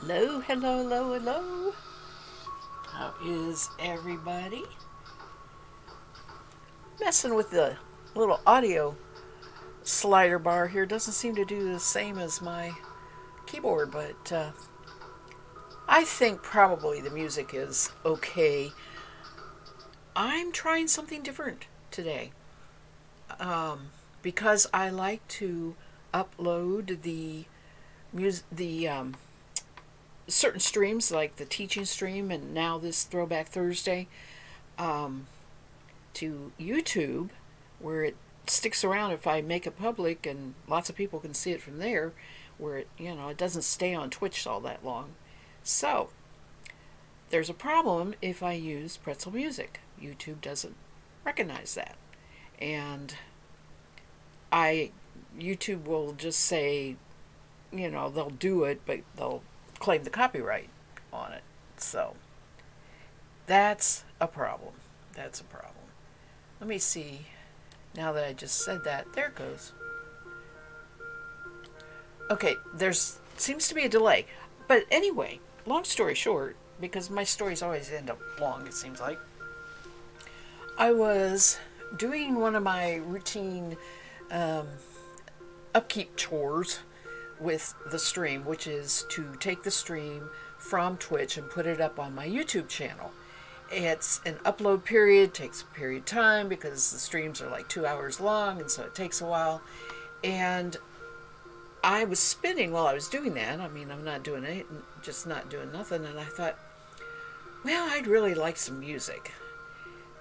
Hello, hello, hello, hello. How is everybody? Messing with the little audio slider bar here. Doesn't seem to do the same as my keyboard, but I think probably the music is okay. I'm trying something different today because I like to upload the certain streams like the teaching stream and now this Throwback Thursday to YouTube, where it sticks around if I make it public and lots of people can see it from there, where it doesn't stay on Twitch all that long. So there's a problem if I use Pretzel Music. YouTube doesn't recognize that, and I YouTube will just say, they'll do it, but they'll claim the copyright on it. So that's a problem. That's a problem. Let me see. Now that I just said that, there it goes. Okay, there's seems to be a delay. But anyway, long story short, because my stories always end up long, it seems like, I was doing one of my routine um, upkeep chores with the stream, which is to take the stream from Twitch and put it up on my YouTube channel. It's an upload period, takes a period of time because the streams are like 2 hours long, and so it takes a while. And I was spinning while I was doing that. I mean, I'm not doing it, just not doing nothing. And I thought, well, I'd really like some music.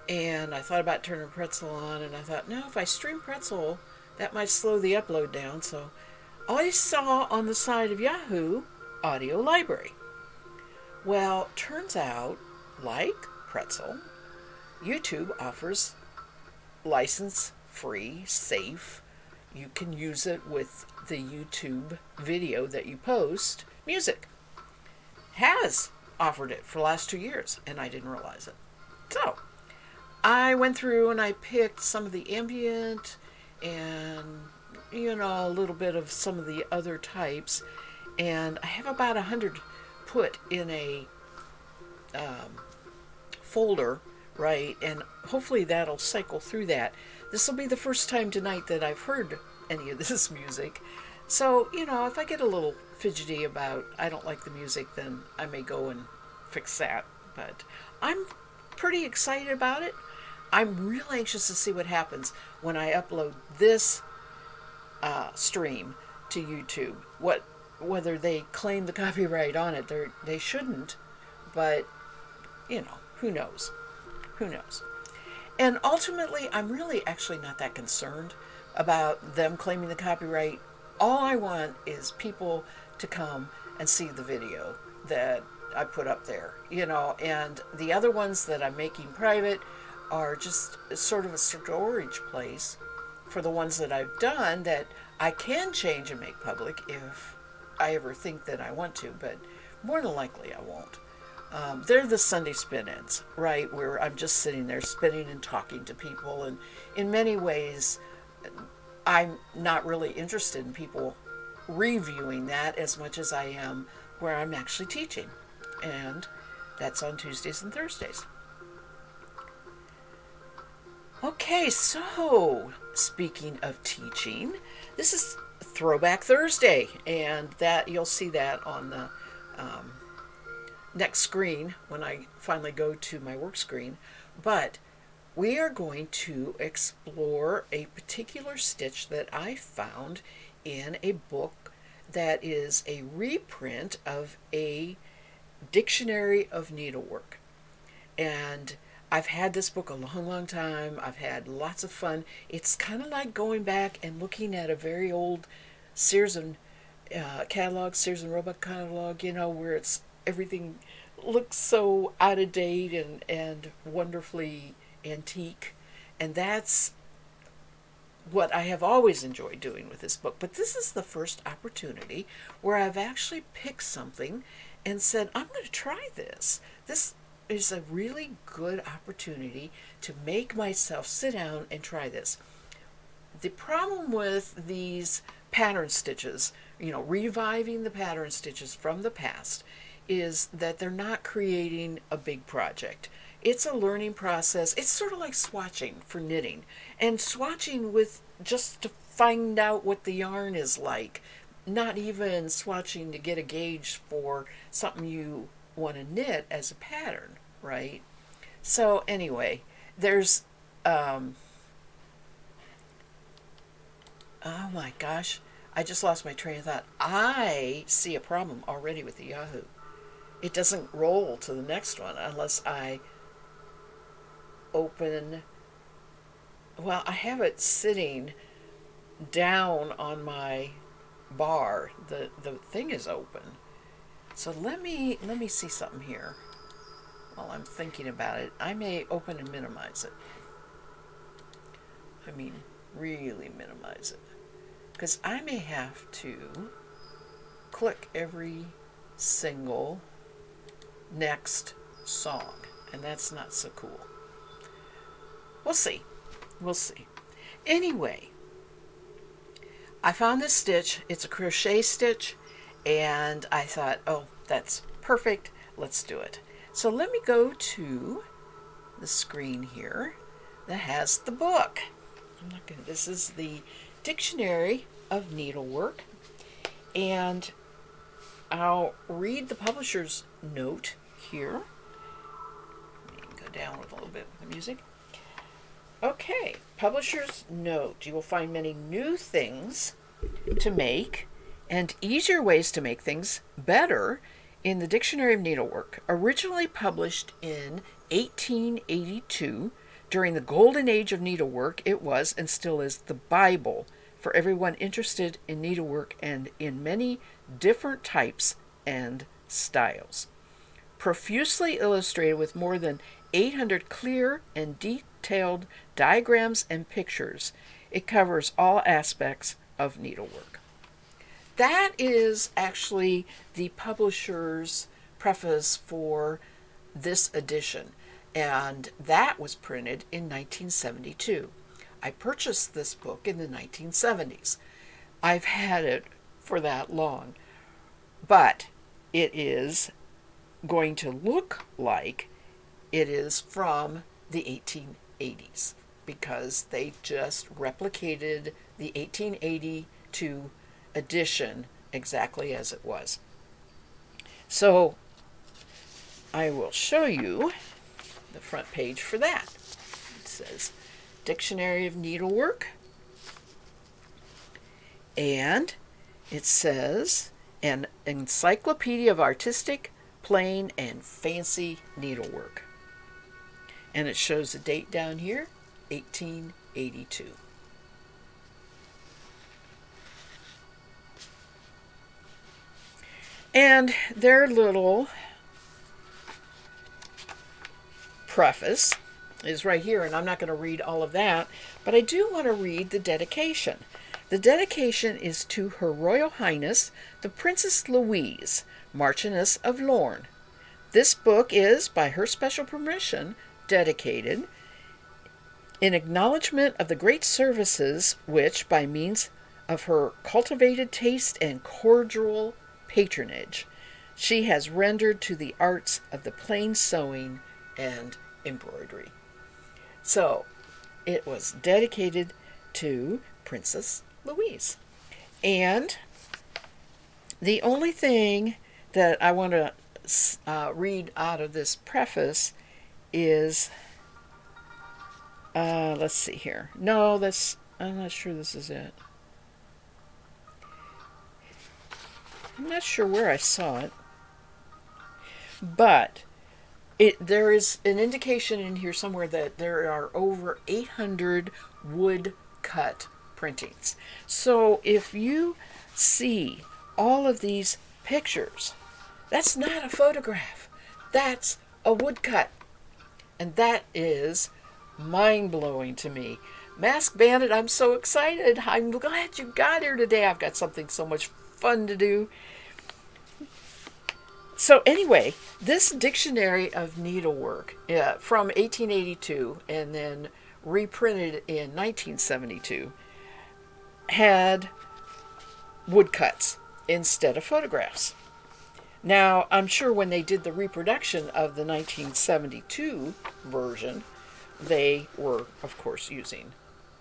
And I thought about turning Pretzel on, and I thought, no, if I stream Pretzel, that might slow the upload down. So I saw on the side of Yahoo Audio Library. Well, turns out, like Pretzel, YouTube offers license free, safe. You can use it with the YouTube video that you post. Music has offered it for the last 2 years, and I didn't realize it. So I went through and I picked some of the ambient and a little bit of some of the other types, and I have about 100 put in a folder, right? And hopefully that'll cycle through that. This will be the first time tonight that I've heard any of this music. So, if I get a little fidgety about I don't like the music, then I may go and fix that. But I'm pretty excited about it. I'm real anxious to see what happens when I upload this stream to YouTube. Whether they claim the copyright on it, they shouldn't, but who knows? Who knows? And ultimately, I'm really actually not that concerned about them claiming the copyright. All I want is people to come and see the video that I put up there, and the other ones that I'm making private are just sort of a storage place for the ones that I've done that I can change and make public if I ever think that I want to, but more than likely I won't. They're the Sunday spin-ins, right, where I'm just sitting there spinning and talking to people, and in many ways I'm not really interested in people reviewing that as much as I am where I'm actually teaching, and that's on Tuesdays and Thursdays. Okay, so speaking of teaching, this is Throwback Thursday, and that you'll see that on the next screen when I finally go to my work screen. But we are going to explore a particular stitch that I found in a book that is a reprint of a dictionary of needlework. And I've had this book a long, long time. I've had lots of fun. It's kind of like going back and looking at a very old Sears and catalog, Sears and Roebuck catalog, where it's everything looks so out of date and wonderfully antique. And that's what I have always enjoyed doing with this book. But this is the first opportunity where I've actually picked something and said, I'm going to try this. This is a really good opportunity to make myself sit down and try this. The problem with these pattern stitches, reviving the pattern stitches from the past, is that they're not creating a big project. It's a learning process. It's sort of like swatching for knitting, and swatching with just to find out what the yarn is like, not even swatching to get a gauge for something you want to knit as a pattern, right? So anyway, there's oh my gosh, I just lost my train of thought. I see a problem already with the Yahoo. It doesn't roll to the next one unless I open. Well, I have it sitting down on my bar. The thing is open. So let me see something here while I'm thinking about it. I may open and minimize it. I mean, really minimize it. Because I may have to click every single next song, and that's not so cool. We'll see. We'll see. Anyway, I found this stitch. It's a crochet stitch, and I thought, oh, that's perfect. Let's do it. So let me go to the screen here that has the book. This is the Dictionary of Needlework, and I'll read the publisher's note here. Let me go down with a little bit with the music. Okay, publisher's note. You will find many new things to make and easier ways to make things better in the Dictionary of Needlework. Originally published in 1882, during the golden age of needlework, it was and still is the Bible for everyone interested in needlework and in many different types and styles. Profusely illustrated with more than 800 clear and detailed diagrams and pictures, it covers all aspects of needlework. That is actually the publisher's preface for this edition, and that was printed in 1972. I purchased this book in the 1970s. I've had it for that long, but it is going to look like it is from the 1880s because they just replicated the 1882 edition exactly as it was. So I will show you the front page for that. It says Dictionary of Needlework, and it says an encyclopedia of artistic, plain, and fancy needlework. And it shows the date down here, 1882. And their little preface is right here, and I'm not going to read all of that, but I do want to read the dedication. The dedication is to Her Royal Highness, the Princess Louise, Marchioness of Lorne. This book is, by her special permission, dedicated in acknowledgement of the great services which, by means of her cultivated taste and cordial patronage, she has rendered to the arts of the plain sewing and embroidery. So, it was dedicated to Princess Louise. And the only thing that I want to read out of this preface is, let's see here. No, I'm not sure this is it. I'm not sure where I saw it. But there is an indication in here somewhere that there are over 800 wood-cut printings. So if you see all of these pictures, that's not a photograph. That's a woodcut. And that is mind-blowing to me. Mask Bandit, I'm so excited. I'm glad you got here today. I've got something so much fun to do. So anyway, this Dictionary of Needlework from 1882 and then reprinted in 1972 had woodcuts instead of photographs. Now, I'm sure when they did the reproduction of the 1972 version, they were, of course, using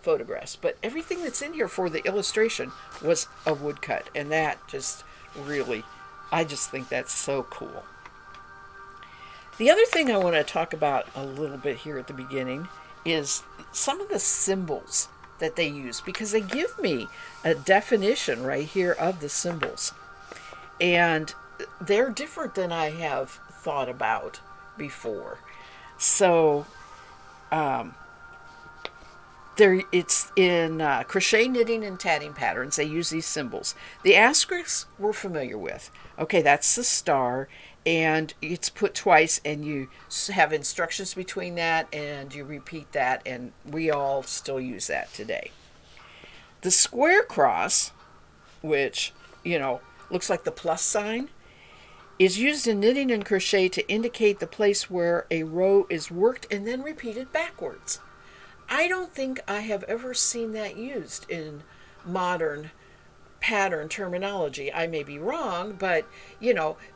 photographs. But everything that's in here for the illustration was a woodcut, and that just really, I just think that's so cool. The other thing I want to talk about a little bit here at the beginning is some of the symbols that they use, because they give me a definition right here of the symbols. And they're different than I have thought about before. So, it's in crochet, knitting, and tatting patterns. They use these symbols. The asterisks we're familiar with. Okay, that's the star, and it's put twice, and you have instructions between that, and you repeat that, and we all still use that today. The square cross, which, looks like the plus sign, is used in knitting and crochet to indicate the place where a row is worked and then repeated backwards. I don't think I have ever seen that used in modern pattern terminology. I may be wrong, but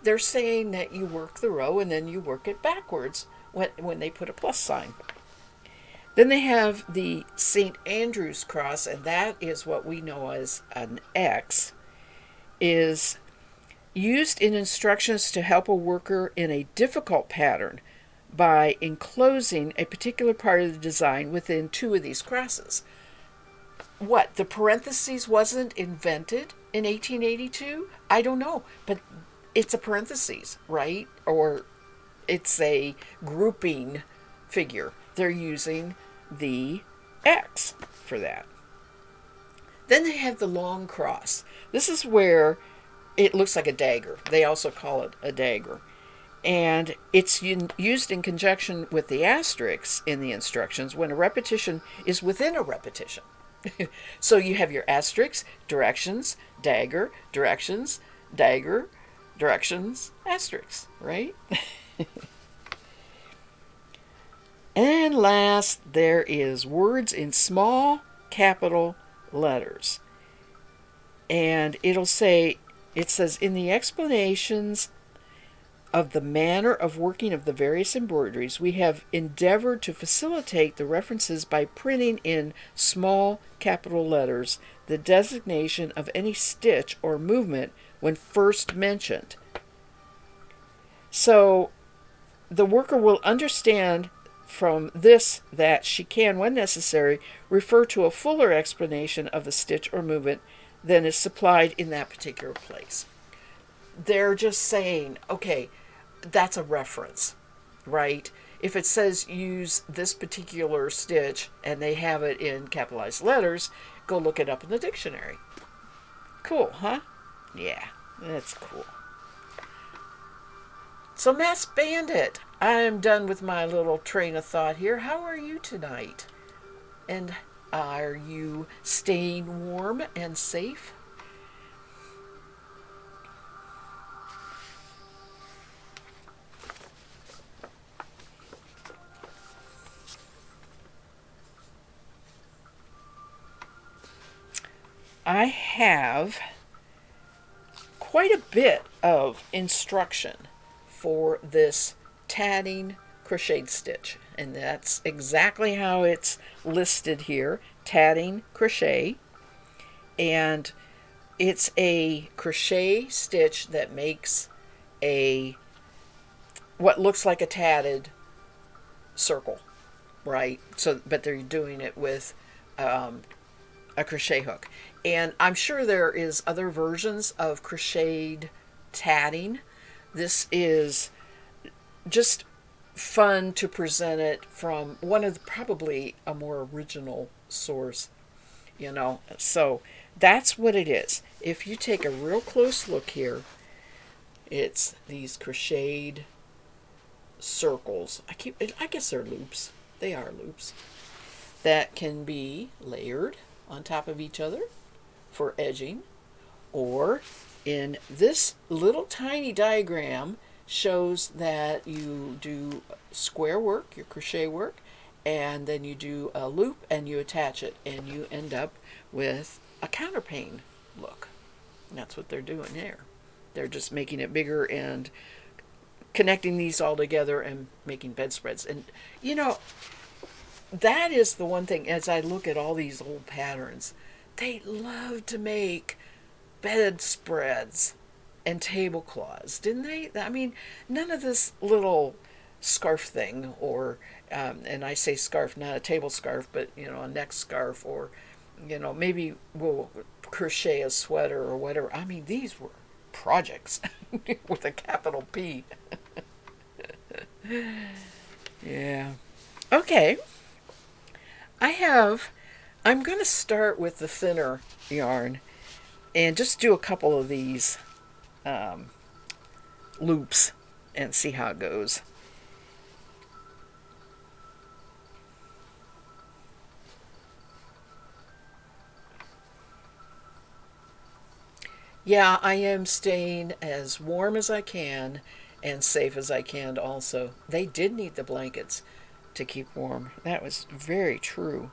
they're saying that you work the row and then you work it backwards when they put a plus sign. Then they have the St. Andrew's cross, and that is what we know as an X, is used in instructions to help a worker in a difficult pattern by enclosing a particular part of the design within two of these crosses. What, the parentheses wasn't invented in 1882? I don't know, but it's a parentheses, right? Or it's a grouping figure. They're using the X for that. Then they have the long cross. This is where it looks like a dagger. They also call it a dagger. And it's used in conjunction with the asterisks in the instructions when a repetition is within a repetition. So you have your asterisks, directions, dagger, directions, dagger, directions, asterisks, right? And last, there is words in small capital letters. And it says, in the explanations of the manner of working of the various embroideries, we have endeavored to facilitate the references by printing in small capital letters the designation of any stitch or movement when first mentioned. So the worker will understand from this that she can, when necessary, refer to a fuller explanation of the stitch or movement than is supplied in that particular place. They're just saying, okay, that's a reference, right? If it says use this particular stitch and they have it in capitalized letters, go look it up in the dictionary. Cool, huh? Yeah, that's cool. So Mass Bandit, I am done with my little train of thought here. How are you tonight? And are you staying warm and safe? I have quite a bit of instruction for this tatting crocheted stitch, and that's exactly how it's listed here, tatting crochet. And it's a crochet stitch that makes what looks like a tatted circle, right? So, but they're doing it with a crochet hook. And I'm sure there is other versions of crocheted tatting. This is just fun to present it from one of probably a more original source, So that's what it is. If you take a real close look here, it's these crocheted circles. I guess they're loops. They are loops that can be layered on top of each other for edging, or in this little tiny diagram shows that you do square work, your crochet work, and then you do a loop and you attach it and you end up with a counterpane look. That's what they're doing here. They're just making it bigger and connecting these all together and making bedspreads. And you know, that is the one thing as I look at all these old patterns, they love to make bedspreads and tablecloths, didn't they? I mean, none of this little scarf thing, or, and I say scarf, not a table scarf, but, a neck scarf, or, maybe we'll crochet a sweater or whatever. I mean, these were projects with a capital P. Yeah. Okay. I'm going to start with the thinner yarn and just do a couple of these um, loops and see how it goes. Yeah, I am staying as warm as I can and safe as I can also. They did need the blankets to keep warm. That was very true.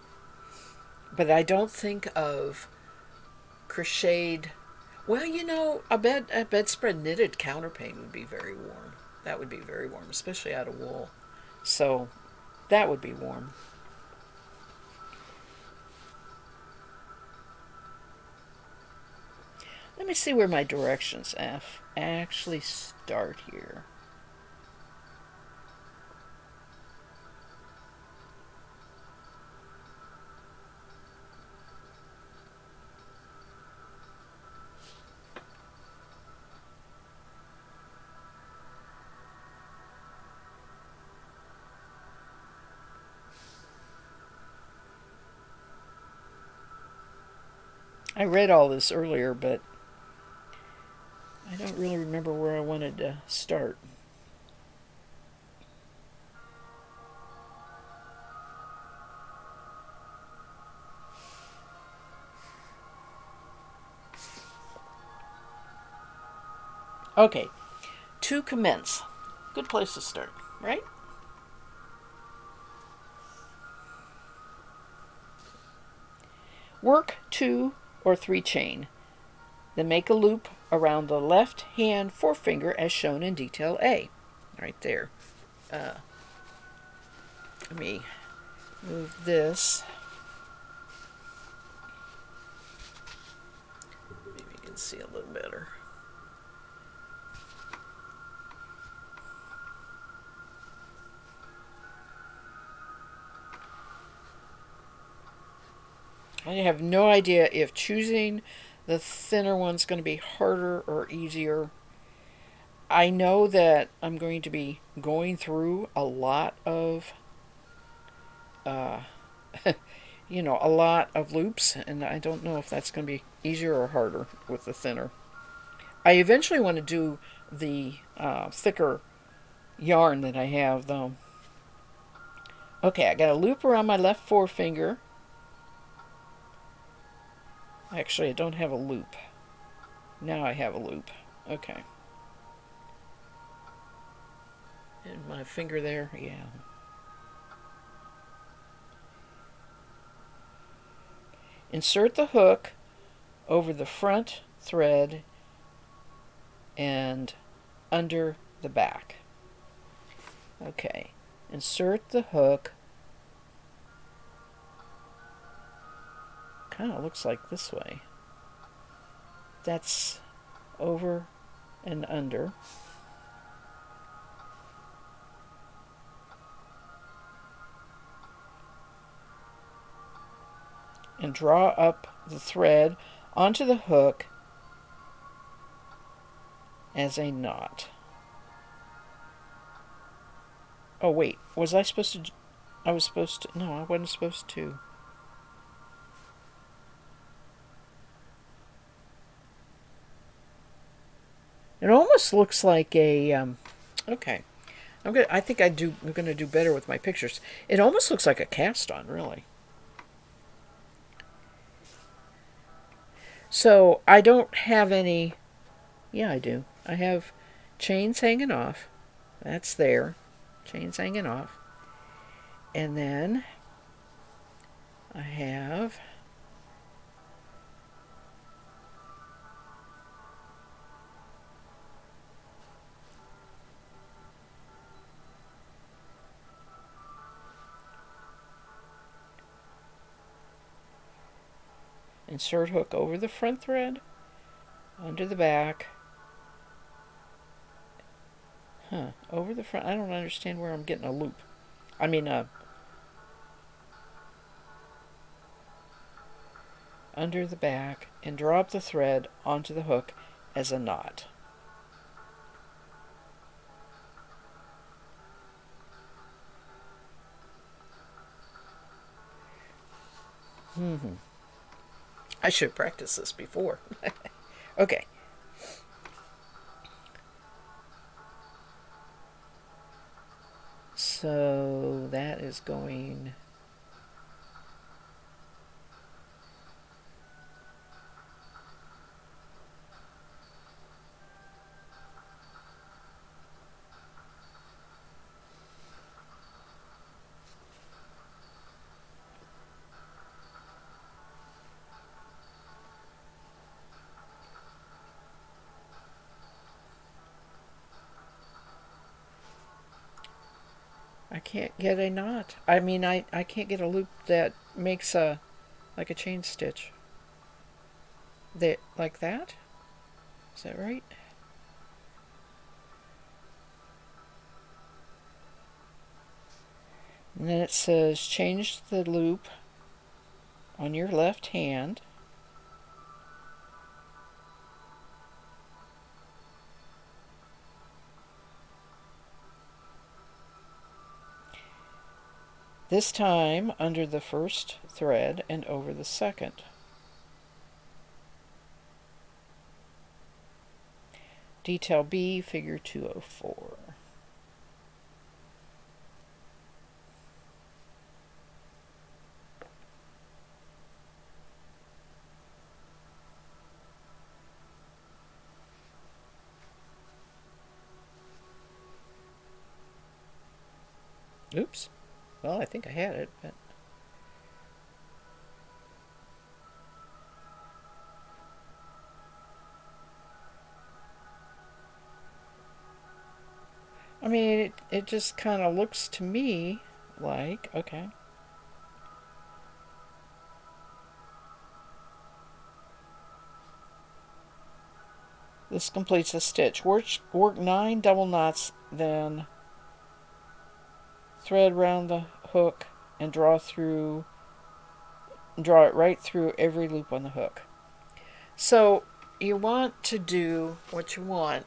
But I don't think of crocheted. Well, a bedspread knitted counterpane would be very warm. That would be very warm, especially out of wool. So that would be warm. Let me see where my directions actually start here. I read all this earlier, but I don't really remember where I wanted to start. Okay, to commence. Good place to start, right? Work 2 or 3 chain. Then make a loop around the left hand forefinger as shown in detail A. Right there. Let me move this. Maybe you can see a little better. I have no idea if choosing the thinner one's going to be harder or easier. I know that I'm going to be going through a lot of, uh, a lot of loops, and I don't know if that's going to be easier or harder with the thinner. I eventually want to do the thicker yarn that I have, though. Okay, I got a loop around my left forefinger. Actually, I don't have a loop. Now I have a loop. Okay. And my finger there, yeah. Insert the hook over the front thread and under the back. Okay. Insert the hook. Kind of looks like this way. That's over and under. And draw up the thread onto the hook as a knot. Oh wait, was I supposed to? I was supposed to. No, I wasn't supposed to. It almost looks like a. Okay, I think I'm gonna do better with my pictures. It almost looks like a cast on, really. So I don't have any. Yeah, I do. I have chains hanging off. That's there. Chains hanging off. And then I have Insert hook over the front thread, under the back. Over the front. I don't understand where I'm getting a loop. I mean, under the back, and drop the thread onto the hook as a knot. I should practice this before. Okay. So that is going... I can't get a knot. I mean, I can't get a loop that makes like a chain stitch. Like that? Is that right? And then it says change the loop on your left hand. This time under the first thread and over the second. Detail B, figure 204. Oops. Well, I think I had it, but... I mean, it just kind of looks to me like... Okay. This completes the stitch. Work 9 double knots, then thread round the hook and draw it right through every loop on the hook. So you want to do, what you want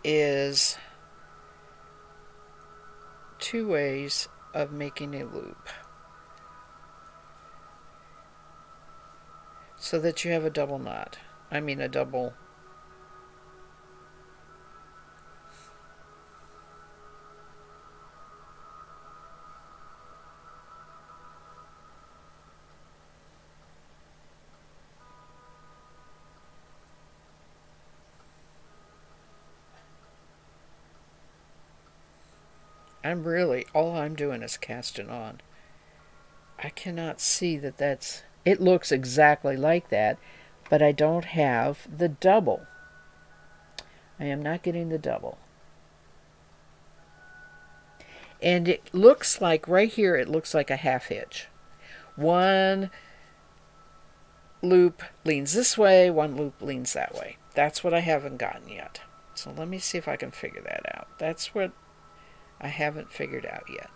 is 2 ways of making a loop so that you have a double knot. I mean a double. All I'm doing is casting on. I cannot see that that's... It looks exactly like that, but I don't have the double. I am not getting the double. And it looks like, right here, it looks like a half hitch. One loop leans this way, one loop leans that way. That's what I haven't gotten yet. So let me see if I can figure that out. That's what I haven't figured out yet.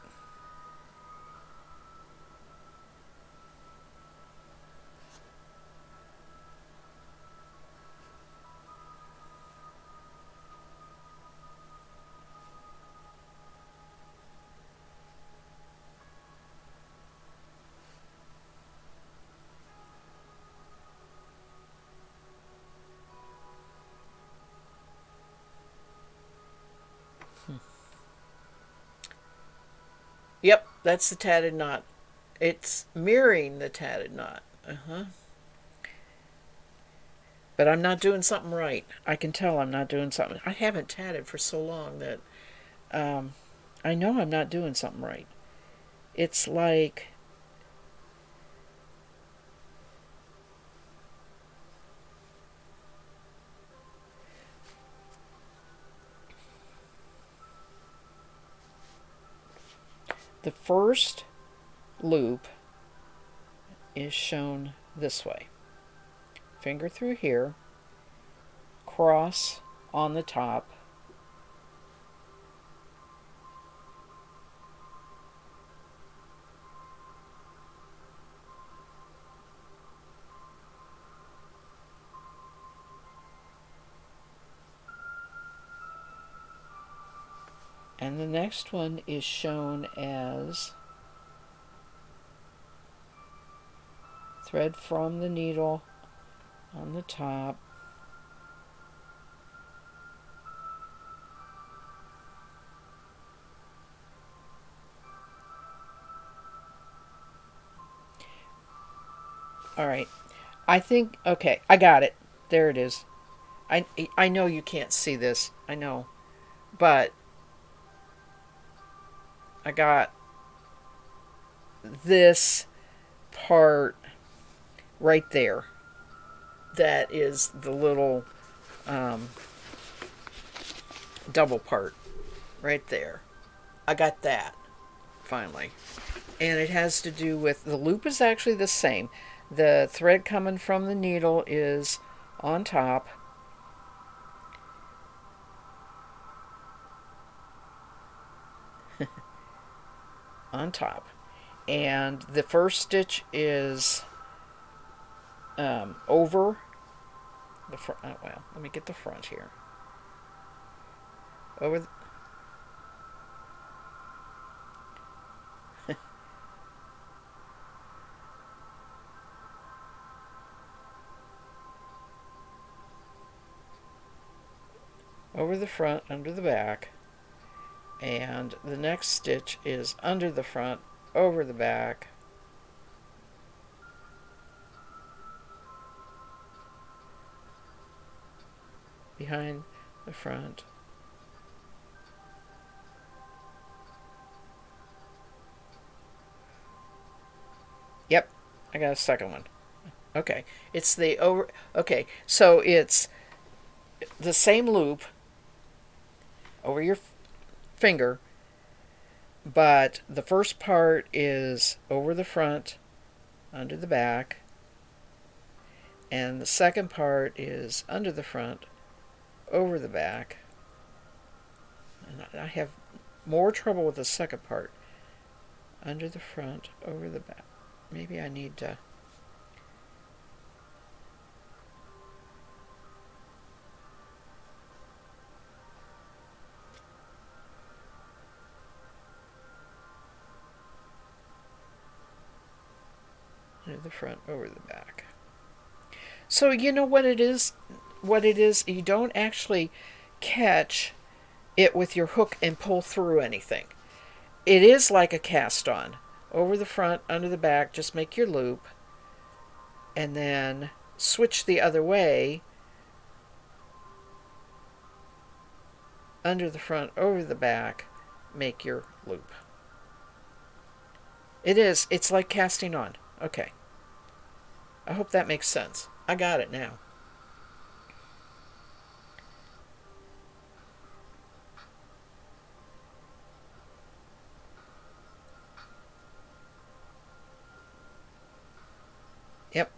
Yep, that's the tatted knot. It's mirroring the tatted knot. But I'm not doing something right. I can tell I'm not doing something. I haven't tatted for so long that I know I'm not doing something right. It's like... The first loop is shown this way. Finger through here, cross on the top, and the next one is shown as thread from the needle on the top, all right, I think, okay, I got it, there it is. I know you can't see this, I know, but I got this part right there. That is the little double part right there. I got that finally. And it has to do with, the loop is actually the same. The thread coming from the needle is on top. On top. And the first stitch is over the front. Oh, well, let me get the front here. Over over the front, under the back, and the next stitch is under the front, over the back, behind the front, yep, I got a second one. Okay, it's the over, okay, so it's the same loop over your finger, but the first part is over the front, under the back, and the second part is under the front, over the back. And I have more trouble with the second part. Under the front, over the back. Maybe I need to... Under the front, over the back. So you know what it is? What it is, you don't actually catch it with your hook and pull through anything. It is like a cast on. Over the front, under the back, just make your loop, and then switch the other way. Under the front, over the back, make your loop. It is. It's like casting on. Okay. I hope that makes sense. I got it now. Yep.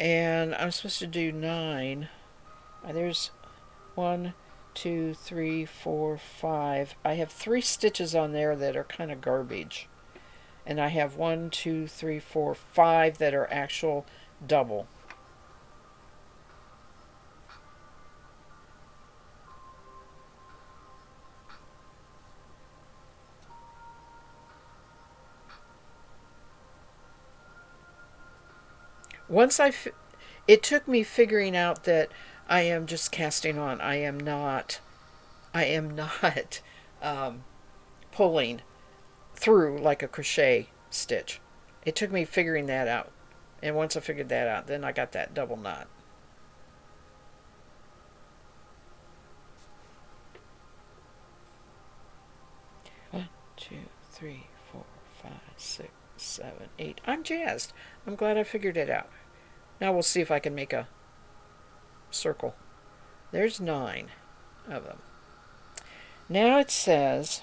And I'm supposed to do 9. There's 1, 2, 3, 4, 5. I have 3 stitches on there that are kind of garbage. And I have 1, 2, 3, 4, 5 that are actual double. It took me figuring out that I am just casting on. I am not pulling through like a crochet stitch. It took me figuring that out. And once I figured that out, then I got that double knot. One, 2, 3, 4, 5, 6, 7, 8. I'm jazzed. I'm glad I figured it out. Now we'll see if I can make a circle. There's 9 of them. Now it says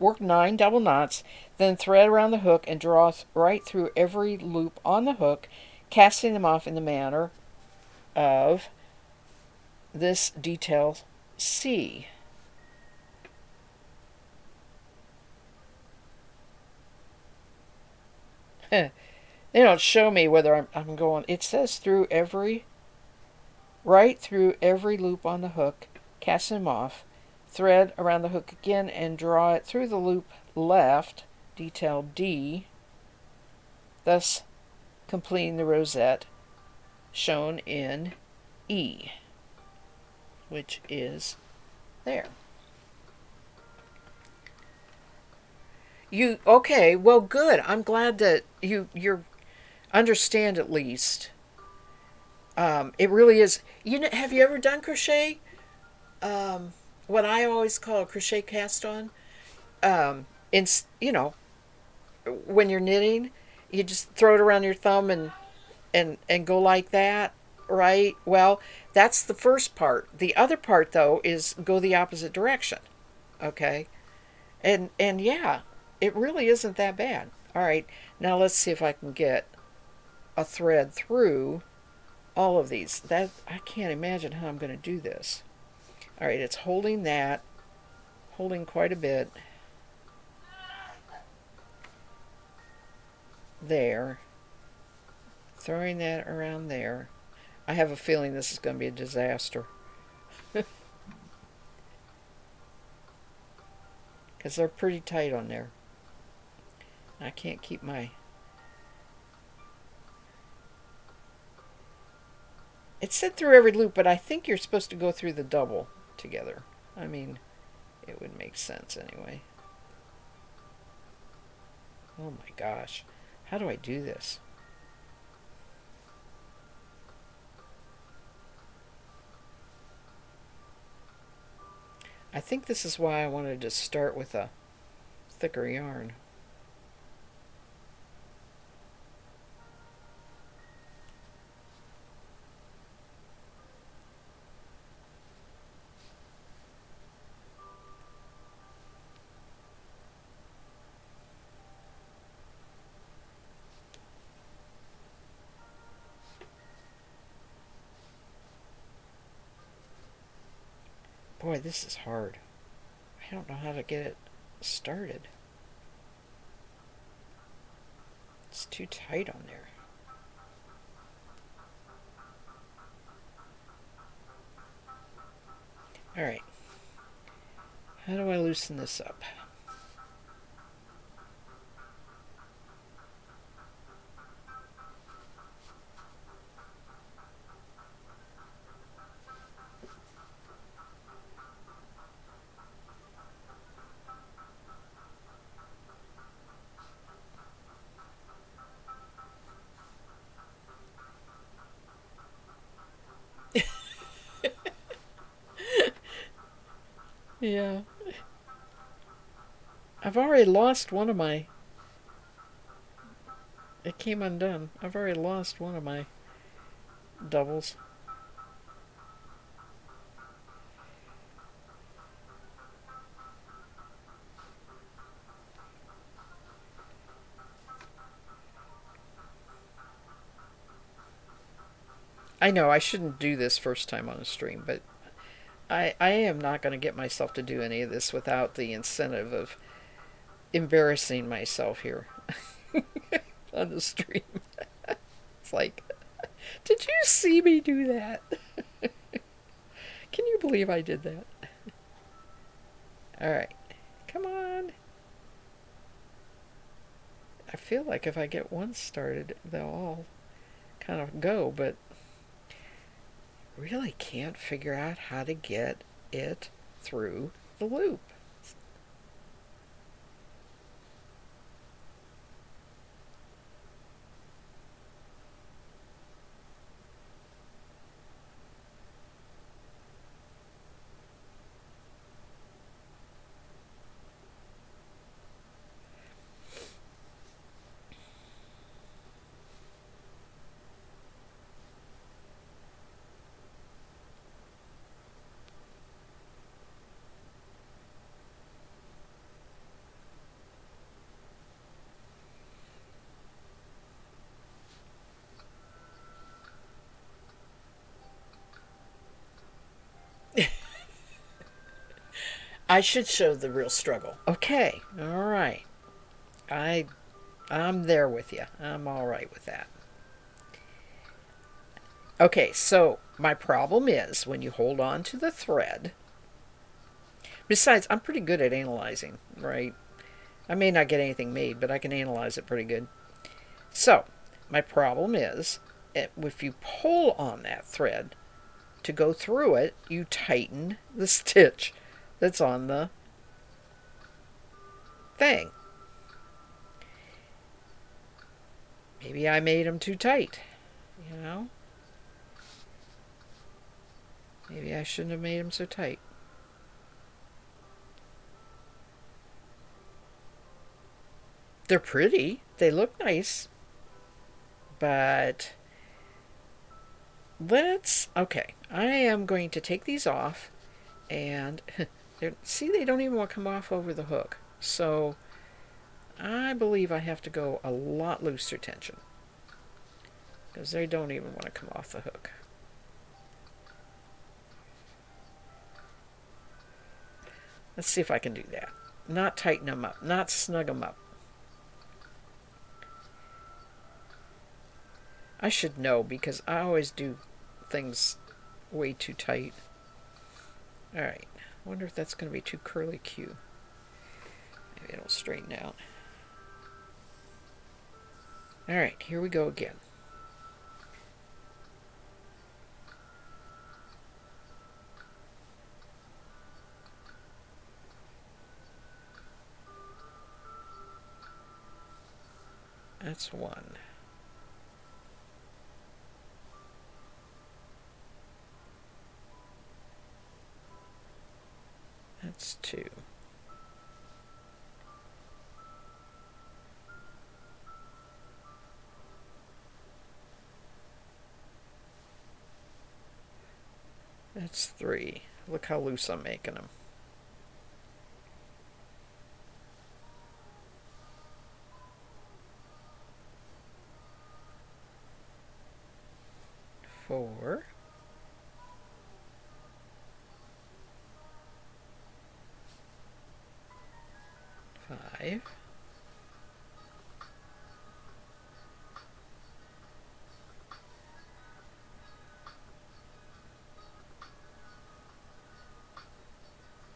work 9 double knots, then thread around the hook and draw right through every loop on the hook, casting them off in the manner of this detail C. They don't show me whether I'm going. It says right through every loop on the hook, cast them off, thread around the hook again, and draw it through the loop left, detail D, thus completing the rosette shown in E, which is there. Okay, well good. I'm glad that you understand at least. It really is. Have you ever done crochet? What I always call a crochet cast on. In you know when you're knitting, you just throw it around your thumb and go like that, right? Well, that's the first part. The other part though is go the opposite direction. Okay, and yeah, it really isn't that bad. All right, now let's see if I can get a thread through all of these. That I can't imagine how I'm going to do this. All right, it's holding quite a bit there, throwing that around there. I have a feeling this is going to be a disaster because they're pretty tight on there. I can't keep my... It said through every loop, but I think you're supposed to go through the double together. I mean, it would make sense anyway. Oh my gosh. How do I do this? I think this is why I wanted to start with a thicker yarn. Boy, this is hard. I don't know how to get it started. It's too tight on there. Alright. How do I loosen this up? Yeah. I've already lost one of my... It came undone. I've already lost one of my doubles. I know I shouldn't do this first time on a stream, but I am not going to get myself to do any of this without the incentive of embarrassing myself here on the stream. It's like, did you see me do that? Can you believe I did that? Alright, come on. I feel like if I get one started, they'll all kind of go, but really can't figure out how to get it through the loop. I should show the real struggle. Okay, all right. I I'm there with you. I'm all right with that. Okay, so my problem is when you hold on to the thread. Besides, I'm pretty good at analyzing, right? I may not get anything made, but I can analyze it pretty good. So, my problem is if you pull on that thread to go through it, you tighten the stitch that's on the thing. Maybe I made them too tight, you know? Maybe I shouldn't have made them so tight. They're pretty. They look nice. But okay, I am going to take these off and see, they don't even want to come off over the hook. So I believe I have to go a lot looser tension because they don't even want to come off the hook. Let's see if I can do that. Not tighten them up, not snug them up. I should know because I always do things way too tight. Alright, I wonder if that's going to be too curly Q. Maybe it'll straighten out. Alright, here we go again. That's one. That's two. That's three. Look how loose I'm making them. Four. Five.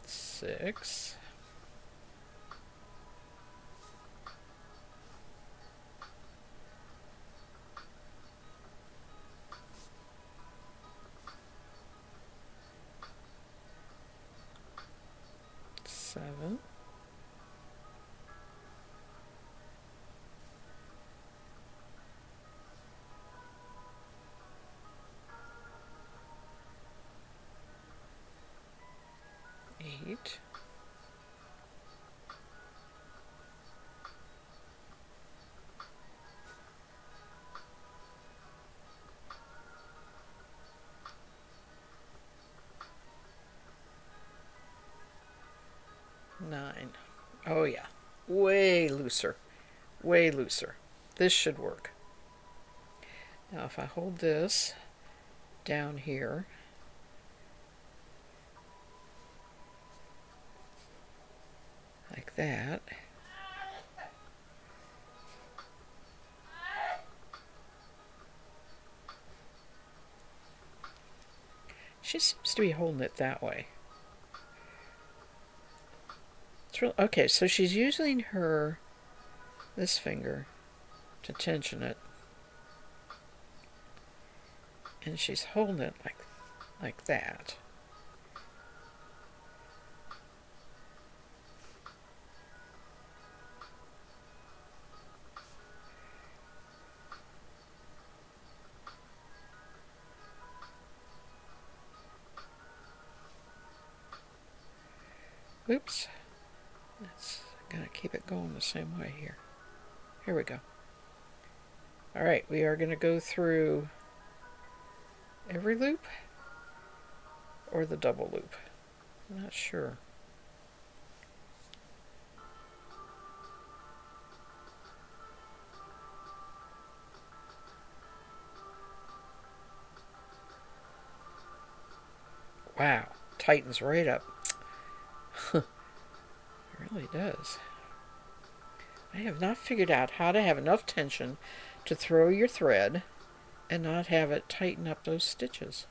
Six. Seven. 8. 9. Oh yeah, way looser, way looser. This should work. Now if I hold this down here, like that, she seems to be holding it that way. It's real, okay, so she's using this finger to tension it, and she's holding it like that. Oops. That's gonna keep it going the same way here. Here we go. Alright, we are gonna go through every loop or the double loop. I'm not sure. Wow, tightens right up. really does. I have not figured out how to have enough tension to throw your thread and not have it tighten up those stitches.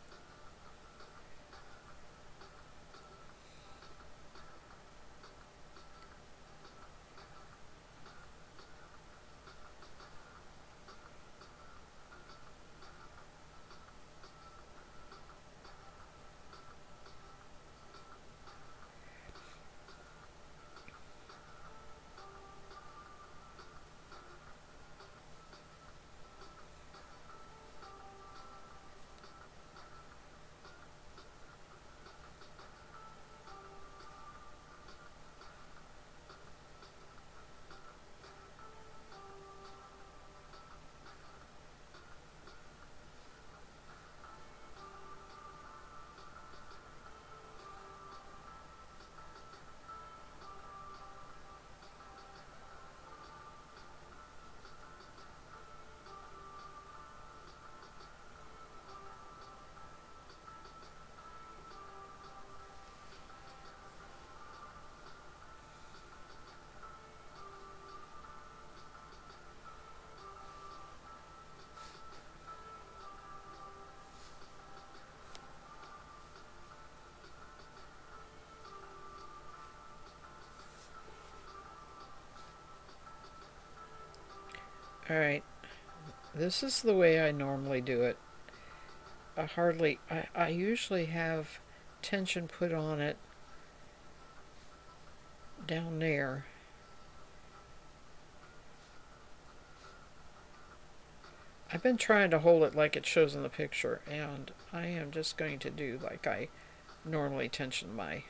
Alright, this is the way I normally do it. I usually have tension put on it down there. I've been trying to hold it like it shows in the picture, and I am just going to do like I normally tension my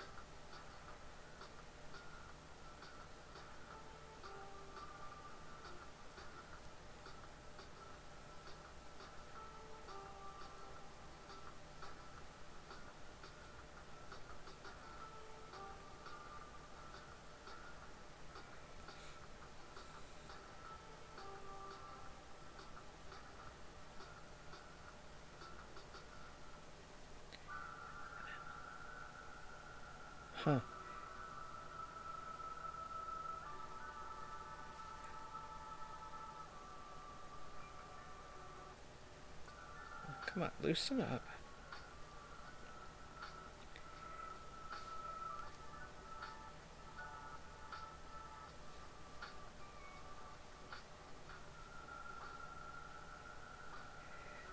Huh. Come on, loosen up.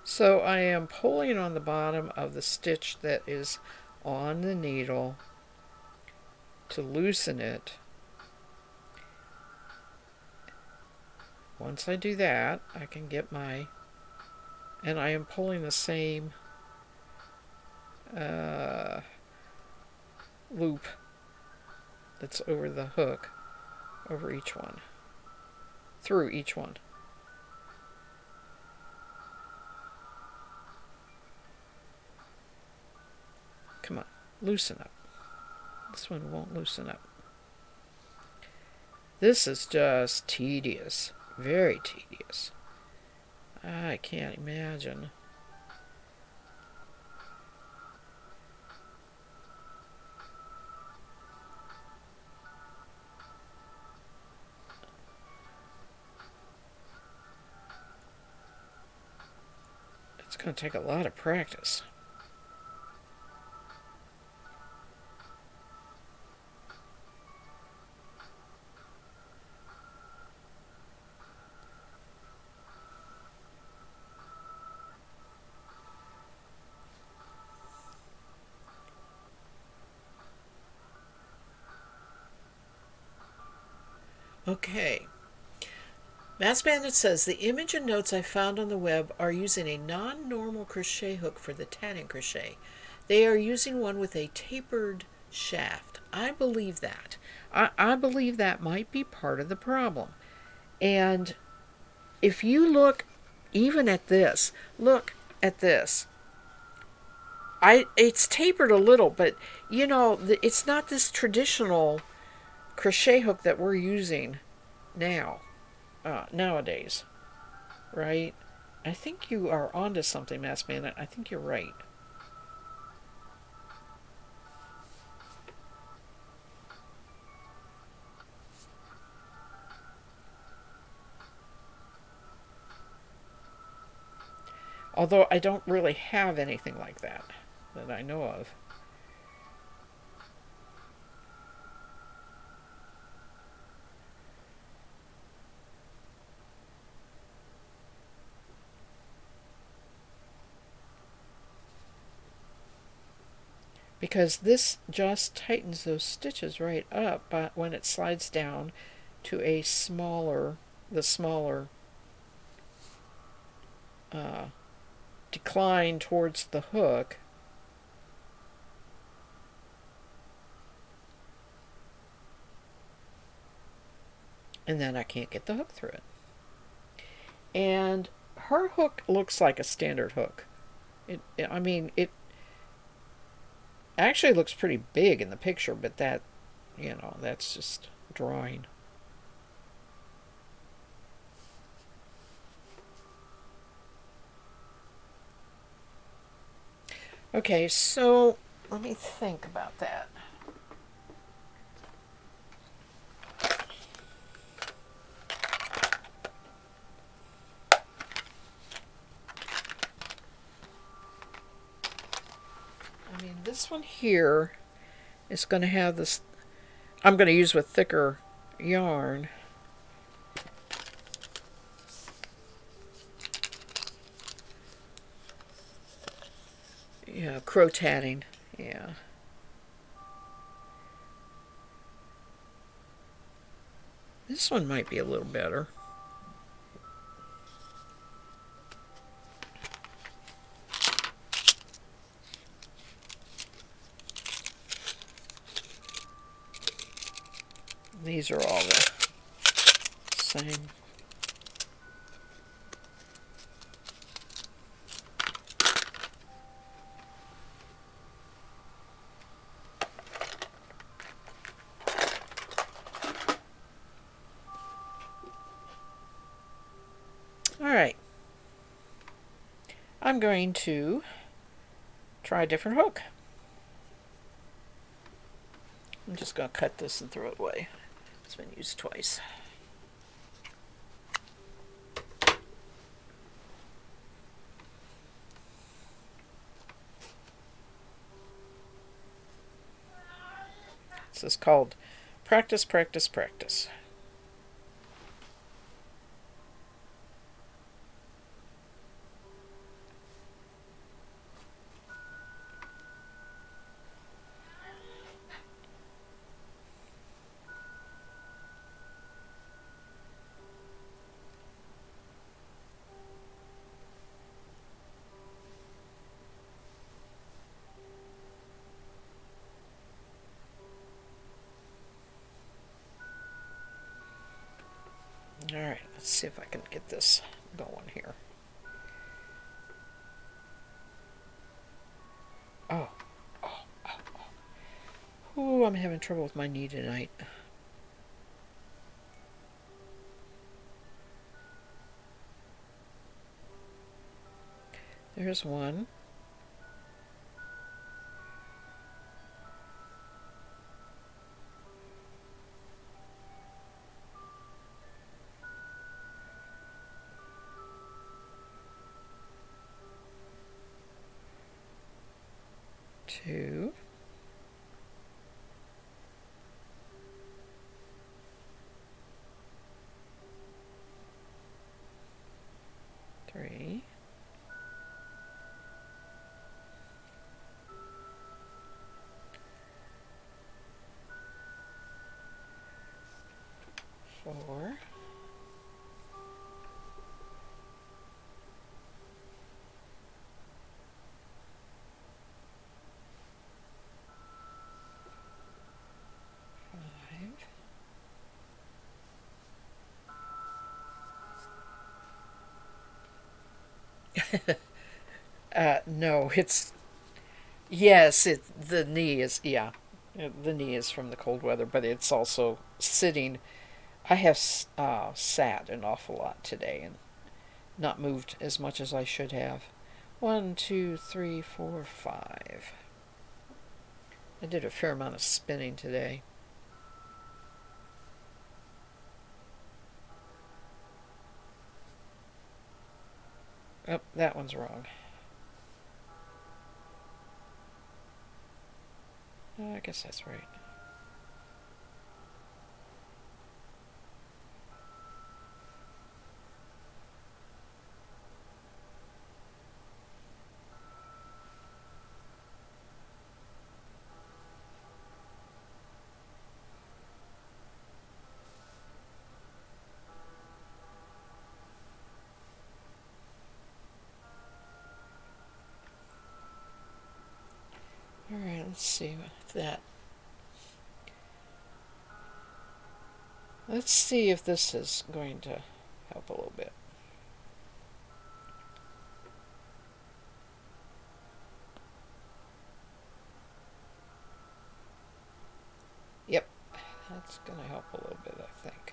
So I am pulling on the bottom of the stitch that is on the needle to loosen it. Once I do that, I can get my, and I am pulling the same loop that's over the hook over each one, through each one. Come on, loosen up. This one won't loosen up. This is just tedious. Very tedious. I can't imagine. It's going to take a lot of practice. Okay. Mass Bandit says the image and notes I found on the web are using a non-normal crochet hook for the tatting crochet. They are using one with a tapered shaft. I believe that. I believe that might be part of the problem. And if you look even at this, look at this. It's tapered a little, but you know, it's not this traditional crochet hook that we're using nowadays, right? I think you are onto something, Mass Bandit. I think you're right. Although I don't really have anything like that that I know of. Because this just tightens those stitches right up, but when it slides down to a smaller, the smaller uh, decline towards the hook, and then I can't get the hook through it. And her hook looks like a standard hook. I mean, it actually looks pretty big in the picture, but that, that's just drawing. Okay, so let me think about that. I mean, this one here is going to have this. I'm going to use with thicker yarn. Yeah, crow tatting. Yeah. This one might be a little better. These are all the same. All right. I'm going to try a different hook. I'm just going to cut this and throw it away. It's been used twice. This is called Practice, Practice, Practice. All right, let's see if I can get this going here. Oh, oh, oh, oh. Ooh, I'm having trouble with my knee tonight. There's one. Two. Three. Four. No, it's yes. The knee is the knee is from the cold weather, but it's also sitting. I have sat an awful lot today and not moved as much as I should have. 1, 2, 3, 4, 5. I did a fair amount of spinning today. Oh, that one's wrong. I guess that's right. Alright, let's see if that. Let's see if this is going to help a little bit. Yep, that's going to help a little bit, I think.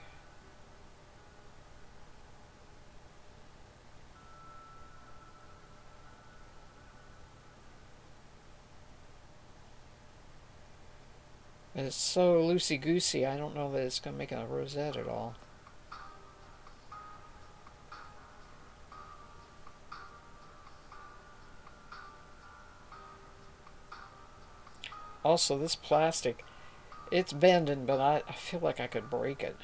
And it's so loosey-goosey, I don't know that it's going to make a rosette at all. Also, this plastic, it's bending, but I feel like I could break it.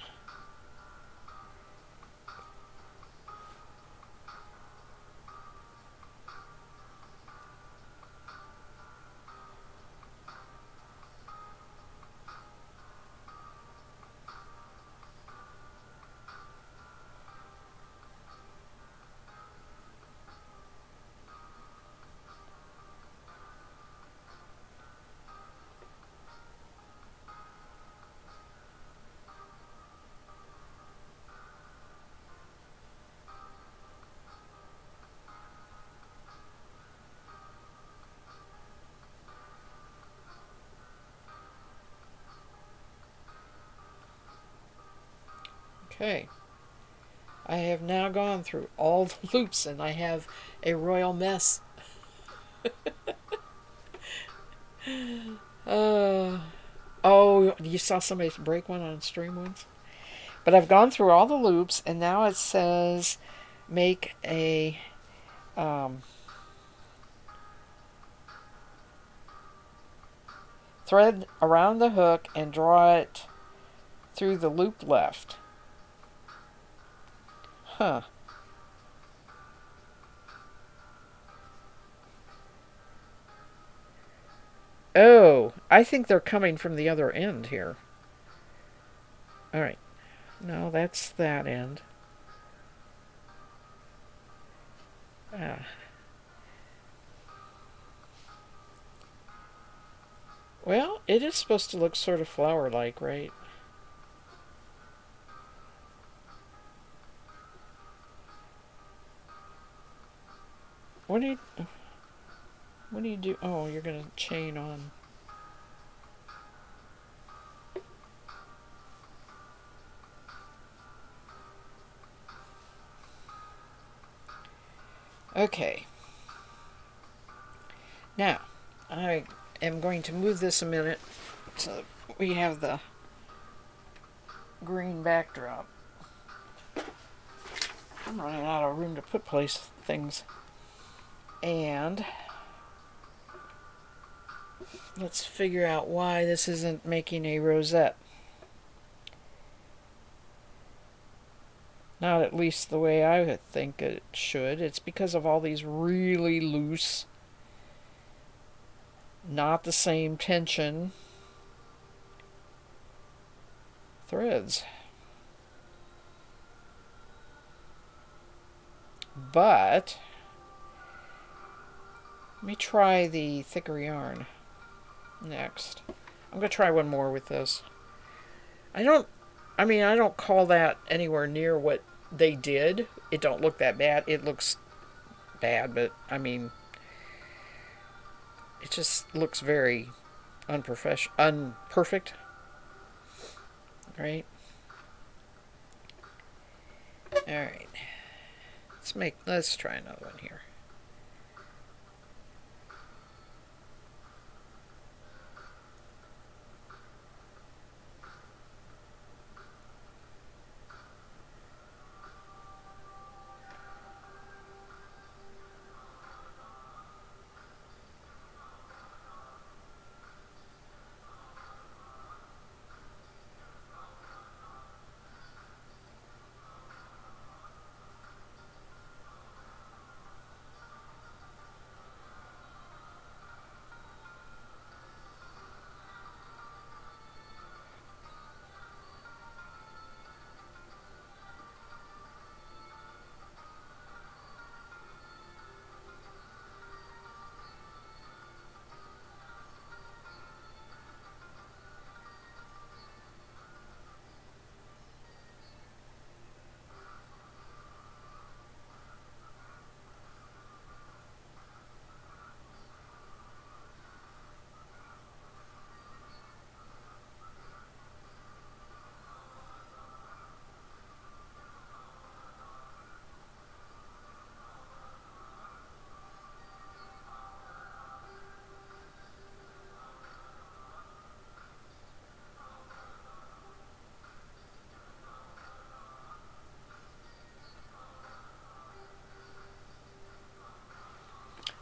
Okay. I have now gone through all the loops and I have a royal mess. uh, oh, you saw somebody break one on stream once? But I've gone through all the loops and now it says make a thread around the hook and draw it through the loop left. Huh. Oh, I think they're coming from the other end here. Alright. No, that's that end. Ah. Well, it is supposed to look sort of flower-like, right? What do you... What do you do? Oh, you're going to chain on. Okay. Now, I am going to move this a minute so we have the green backdrop. I'm running out of room to put place things. And let's figure out why this isn't making a rosette. Not at least the way I would think it should. It's because of all these really loose, not the same tension threads. But let me try the thicker yarn next. I'm going to try one more with this. I don't call that anywhere near what they did. It don't look that bad. It looks bad, but I mean, it just looks very unperfect, right? All right. Let's try another one here.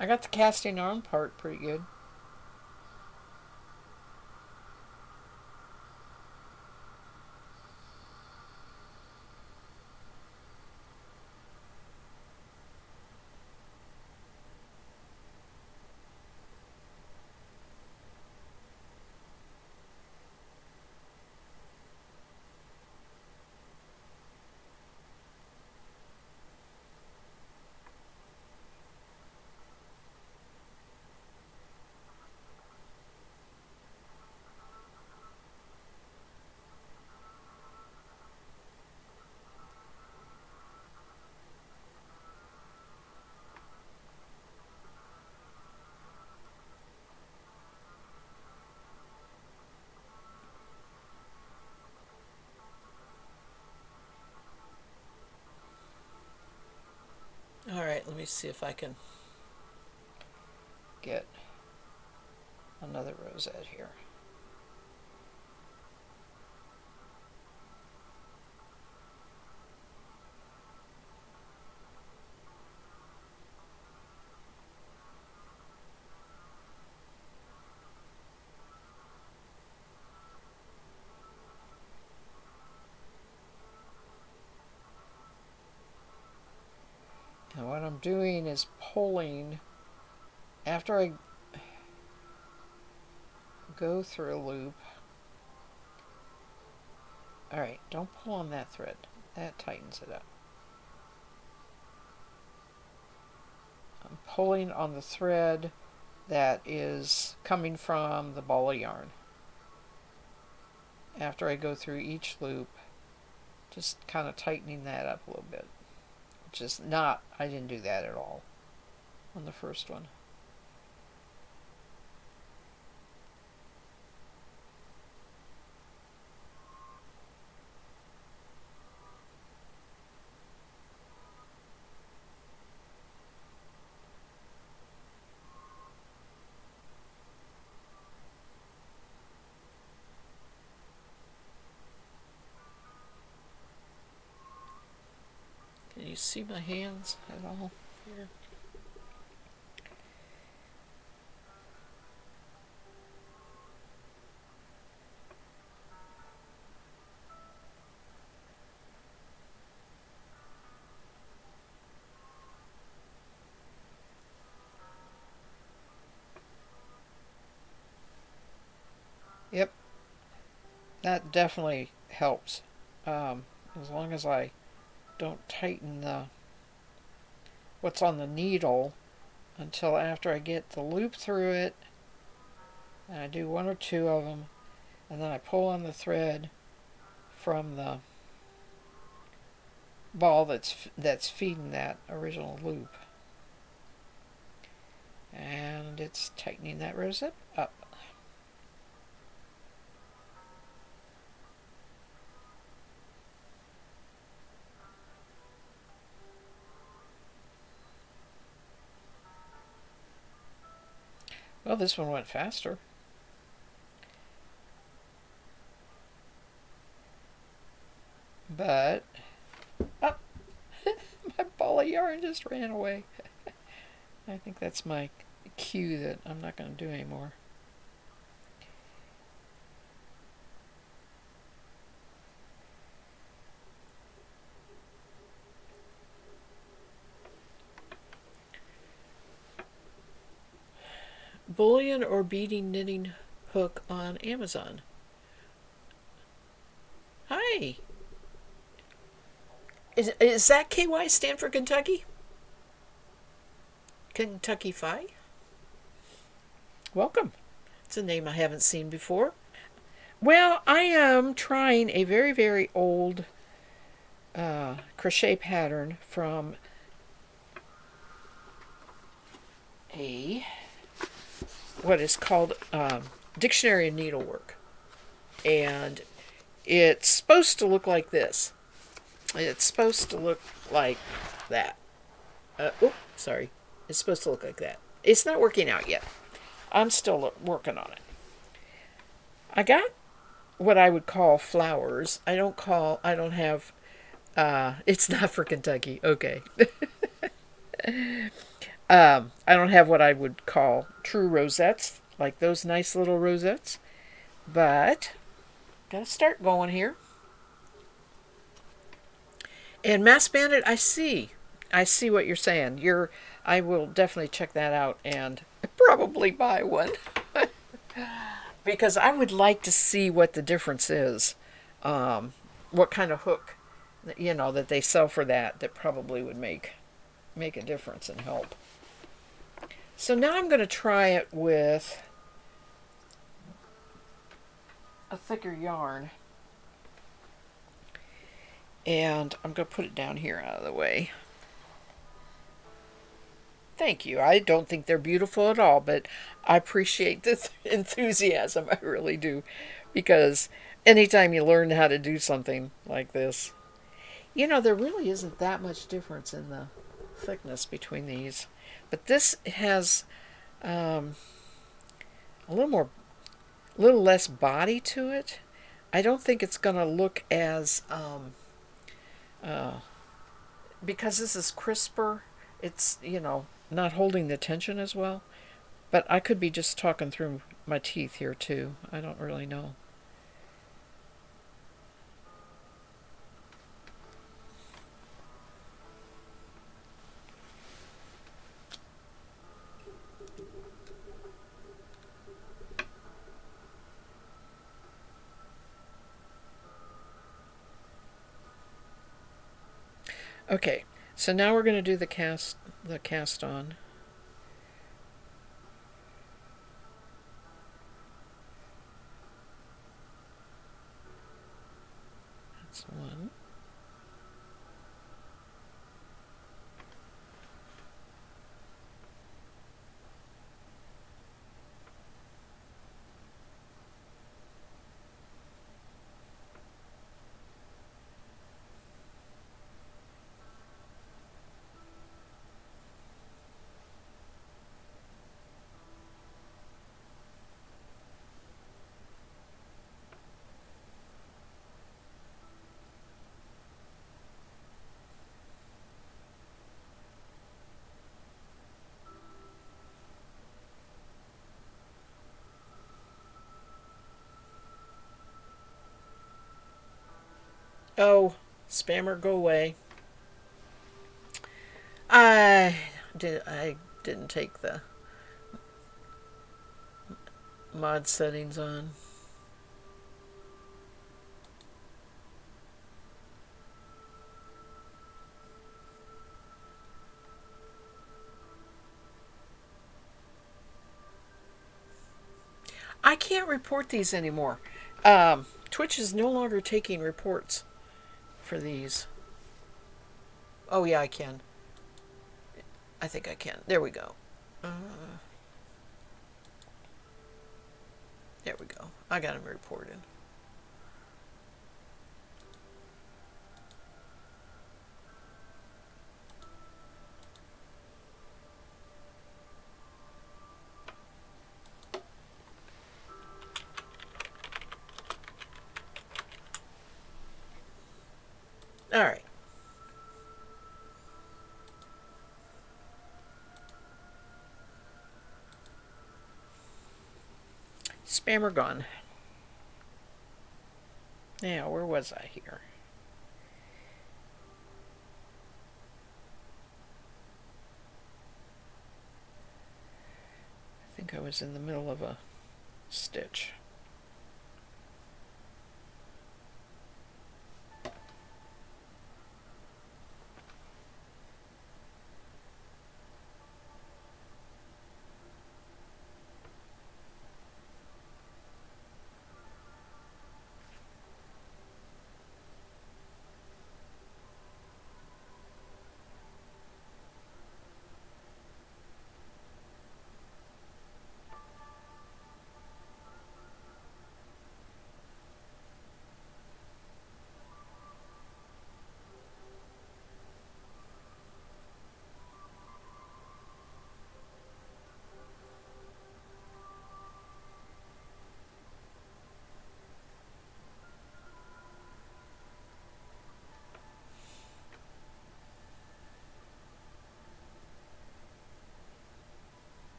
I got the casting on part pretty good. All right, let me see if I can get another rosette here. And what I'm doing is pulling after I go through a loop. All right, don't pull on that thread. That tightens it up. I'm pulling on the thread that is coming from the ball of yarn. After I go through each loop, just kind of tightening that up a little bit. Which is not, I didn't do that at all on the first one. Can you see my hands at all here? Yep, that definitely helps. As long as I don't tighten the what's on the needle until after I get the loop through it, and I do one or two of them, and then I pull on the thread from the ball that's feeding that original loop, and it's tightening that rosette up. Well, this one went faster. But, oh, my ball of yarn just ran away. I think that's my cue that I'm not going to do anymore. Bullion or beading knitting hook on Amazon. Hi. Is that KY stand for Kentucky? Kentucky Fi? Welcome. It's a name I haven't seen before. Well, I am trying a very, very old crochet pattern from a what is called Dictionary of Needlework. And it's supposed to look like this. It's supposed to look like that. Sorry. It's supposed to look like that. It's not working out yet. I'm still working on it. I got what I would call flowers. I don't have, it's not for Kentucky. Okay. I don't have what I would call true rosettes, like those nice little rosettes, but gotta start going here. And Mass Bandit, I see what you're saying. I will definitely check that out and probably buy one because I would like to see what the difference is. What kind of hook, that they sell for that probably would make a difference and help. So now I'm going to try it with a thicker yarn. And I'm going to put it down here out of the way. Thank you. I don't think they're beautiful at all, but I appreciate the enthusiasm. I really do. Because anytime you learn how to do something like this, there really isn't that much difference in the thickness between these. But this has a little less body to it. I don't think it's going to look as because this is crisper. It's not holding the tension as well. But I could be just talking through my teeth here too. I don't really know. Okay, so now we're going to do the cast on. That's one. Oh, spammer, go away. I didn't take the mod settings on. I can't report these anymore. Twitch is no longer taking reports for these. Oh yeah, I can. I think I can. There we go. There we go. I got them reported. All right. Spammer gone. Now, where was I here? I think I was in the middle of a stitch.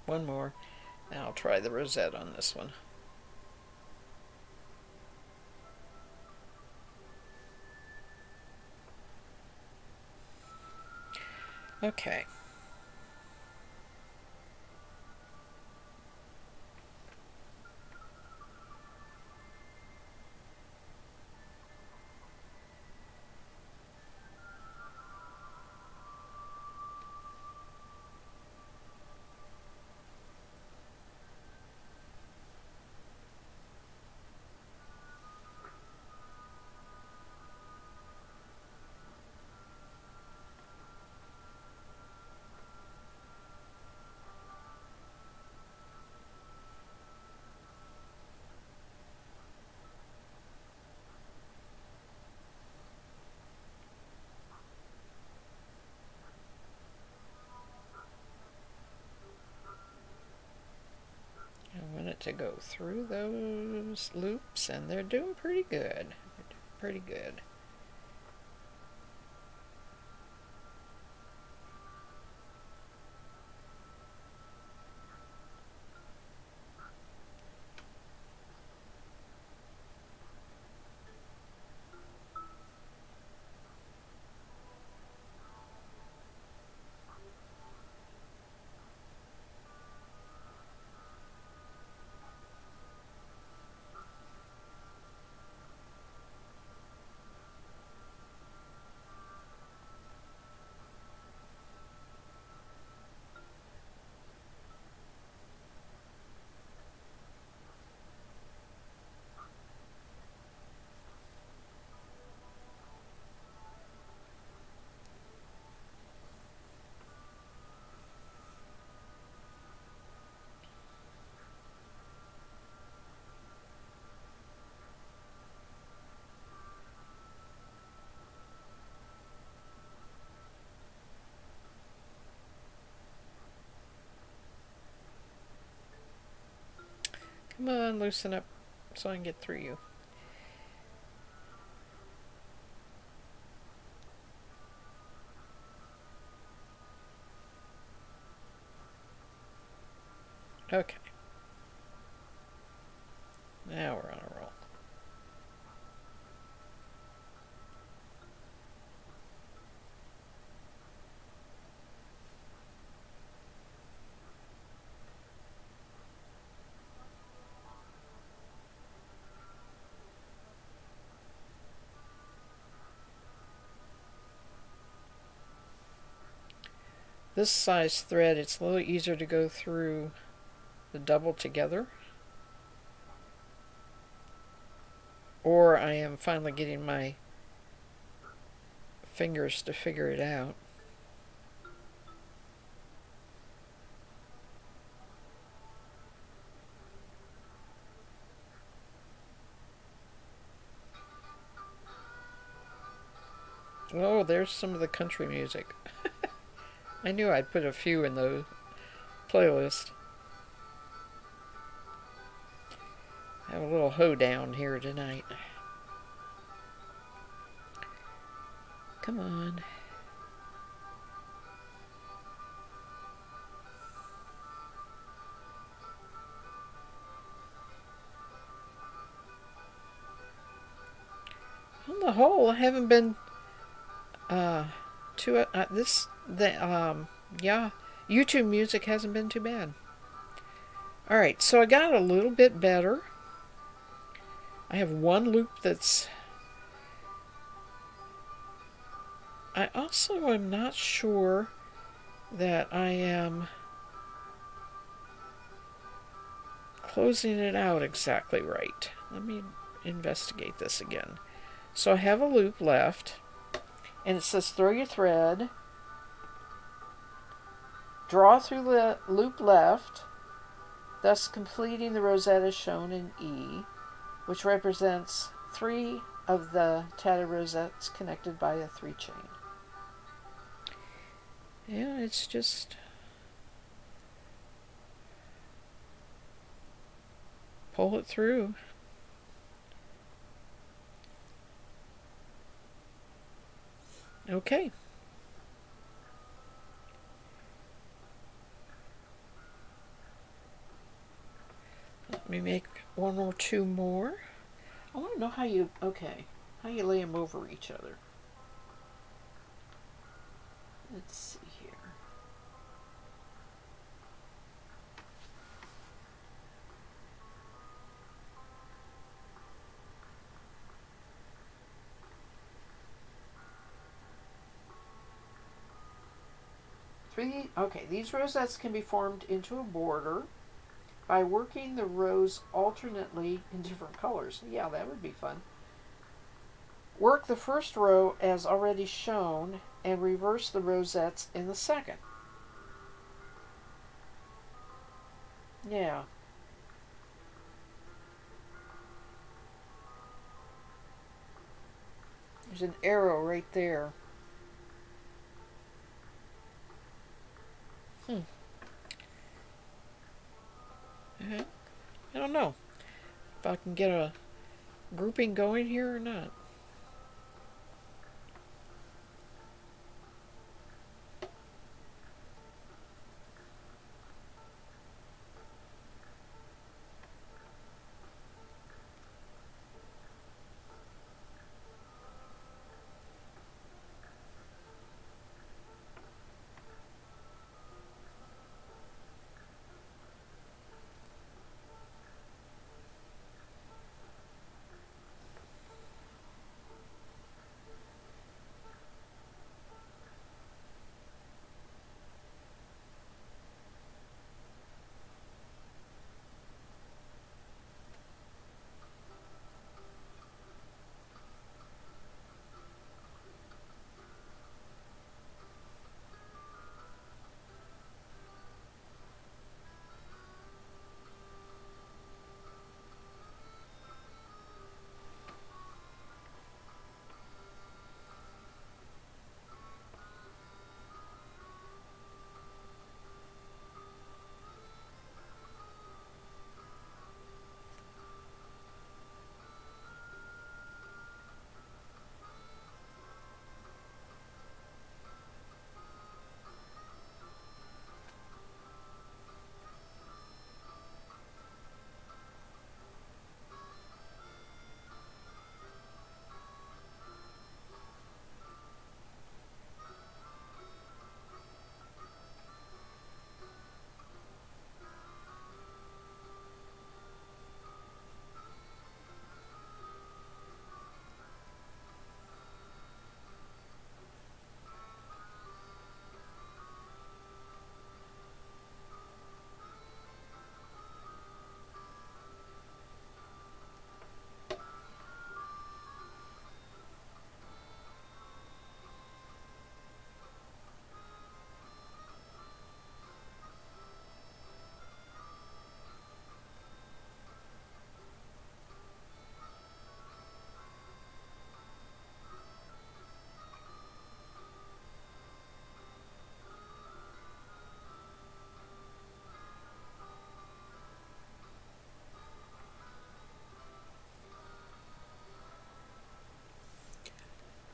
One more. Now I'll try the rosette on this one. Okay. I want it to go through those loops, and they're doing pretty good. Pretty good. Come on, loosen up so I can get through you. Okay. Now we're on a roll. This size thread, it's a little easier to go through the double together. Or I am finally getting my fingers to figure it out. Oh, there's some of the country music. I knew I'd put a few in the playlist. I have a little hoedown here tonight. Come on. On the whole, I haven't been too yeah, YouTube music hasn't been too bad. All right, so I got a little bit better. I have one loop that's. I also am not sure that I am closing it out exactly right. Let me investigate this again. So I have a loop left, and it says throw your thread, draw through the loop left, thus completing the rosette as shown in E, which represents 3 of the tatted rosettes connected by a 3 chain. Yeah, it's just pull it through. Okay. one or two more. I want to know how you, okay, how you lay them over each other. Let's see here. Okay, these rosettes can be formed into a border by working the rows alternately in different colors. Yeah, that would be fun. Work the first row as already shown and reverse the rosettes in the second. Yeah. There's an arrow right there. Hmm. Uh-huh. I don't know if I can get a grouping going here or not.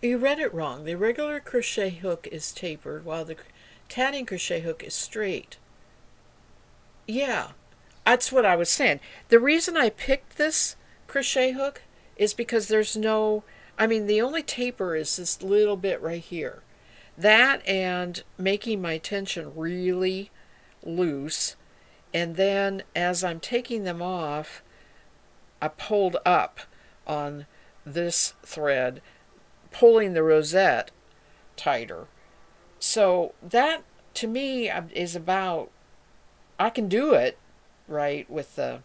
You read it wrong. The regular crochet hook is tapered while the tatting crochet hook is straight. Yeah, that's what I was saying. The reason I picked this crochet hook is because there's no, I mean, the only taper is this little bit right here. That and making my tension really loose. And then as I'm taking them off, I pulled up on this thread, pulling the rosette tighter. So that to me is about, I can do it right with the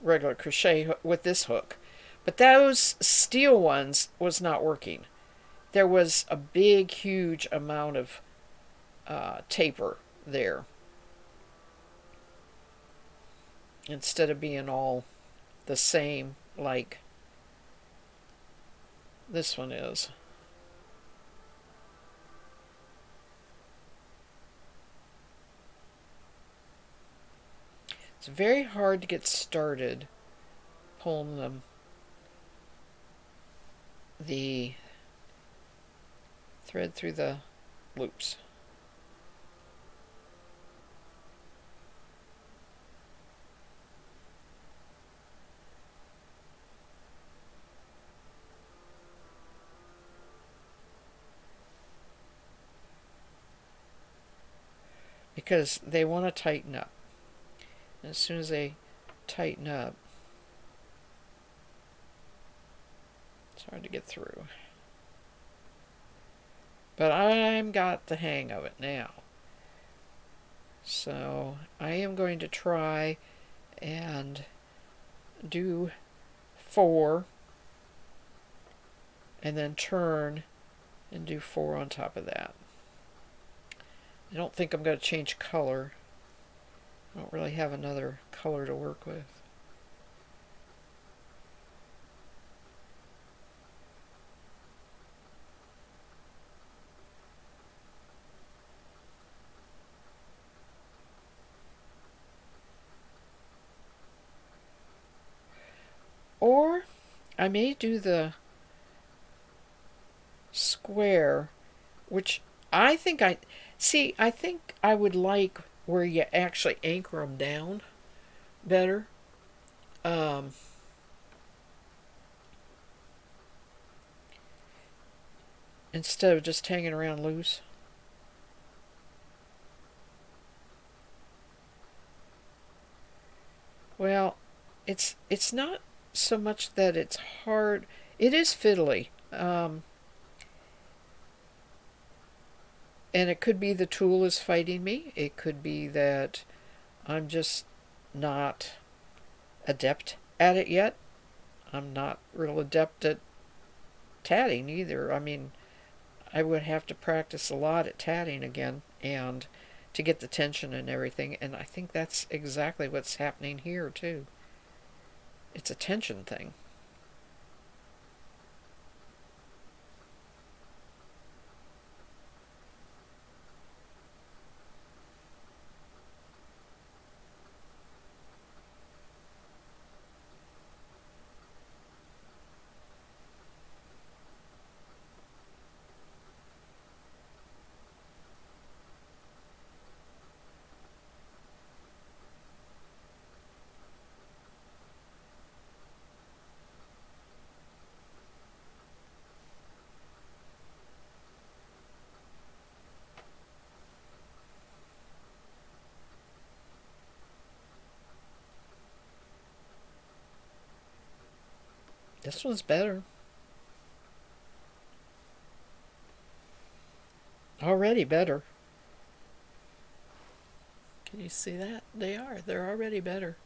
regular crochet with this hook, but those steel ones was not working. There was a big, huge amount of taper there instead of being all the same like this one is. It's very hard to get started pulling the thread through the loops. because they want to tighten up. And as soon as they tighten up, it's hard to get through. But I've got the hang of it now. So I am going to try and do 4 and then turn and do 4 on top of that. I don't think I'm going to change color. I don't really have another color to work with. Or I may do the square, which I think I think I would like where you actually anchor them down better. Um, Instead of just hanging around loose. Well, it's not so much that it's hard. It is fiddly. And it could be the tool is fighting me. It could be that I'm just not adept at it yet. I'm not real adept at tatting either. I mean, I would have to practice a lot at tatting again and to get the tension and everything. And I think that's exactly what's happening here, too. It's a tension thing. This one's better. Already better. Can you see that? They are. They're already better.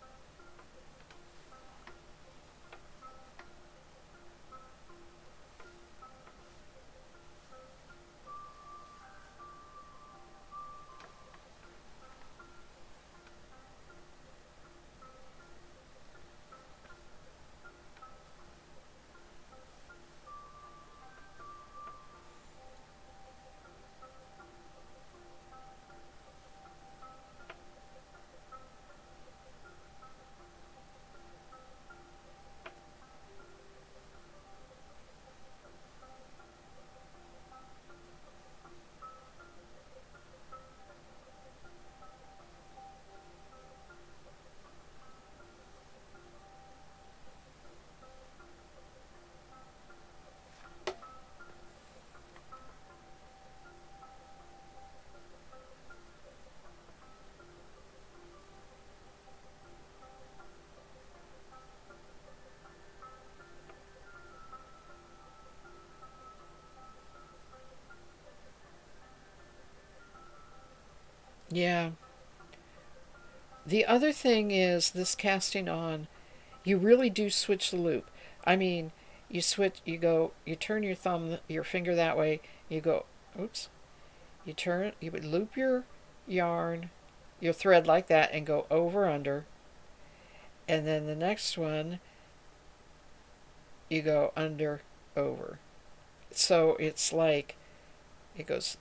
Yeah. The other thing is this casting on, you really do switch the loop. I mean, you turn your finger that way, you go, oops, you would loop your yarn, your thread like that and go over under. And then the next one, you go under, over. So it's like, it goes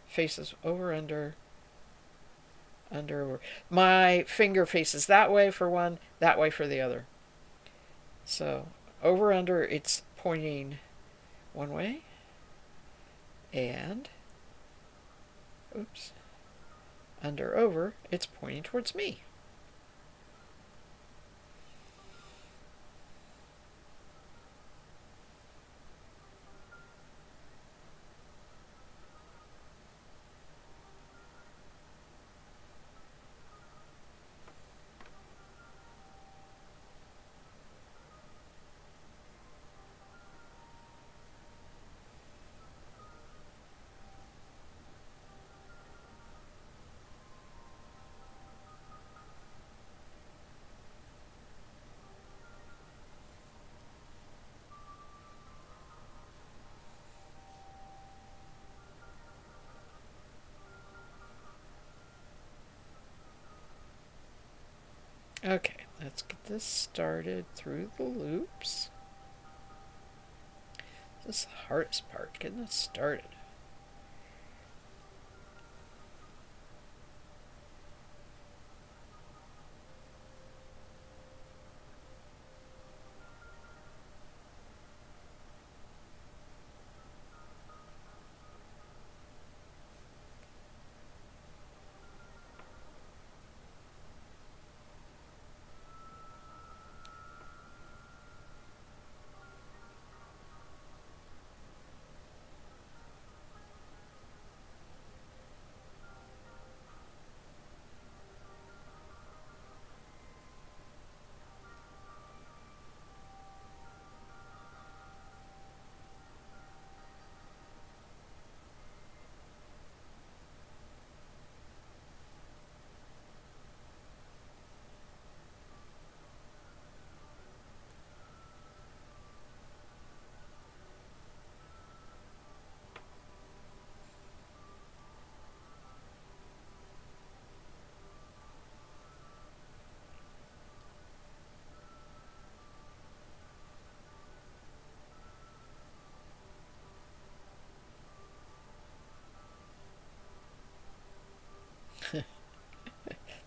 faces over, under, under, over. My finger faces that way for one, that way for the other. So over, under, it's pointing one way. And, oops, under, over, it's pointing towards me. let's get this started through the loops. This is the hardest part, getting it started.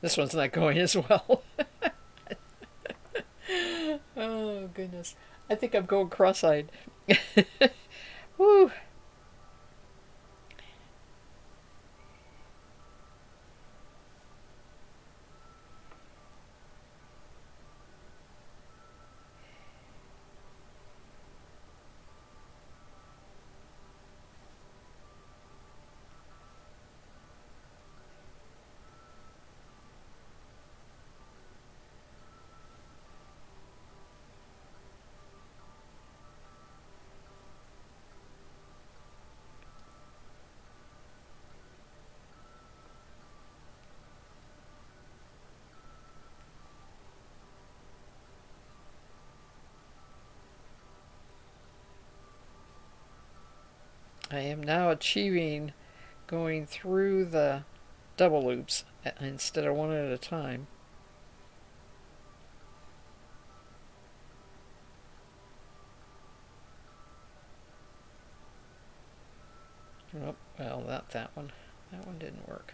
This one's not going as well. Oh, goodness. I think I'm going cross-eyed. Woo. I am now achieving going through the double loops instead of one at a time. Oh, well, not that one. That one didn't work.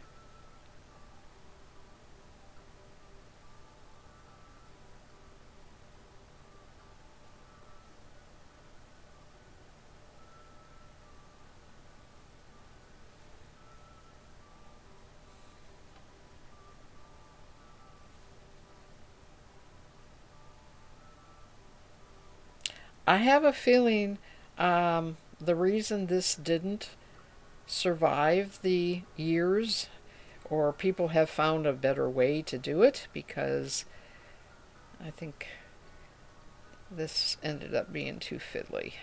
I have a feeling the reason this didn't survive the years, or people have found a better way to do it, because I think this ended up being too fiddly.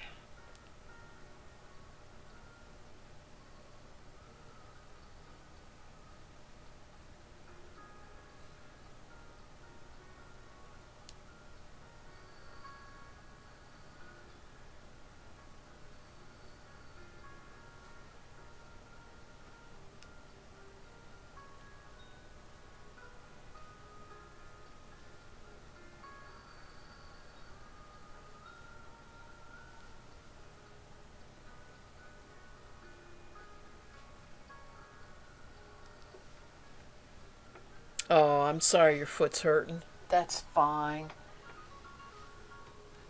Oh, I'm sorry your foot's hurting. That's fine.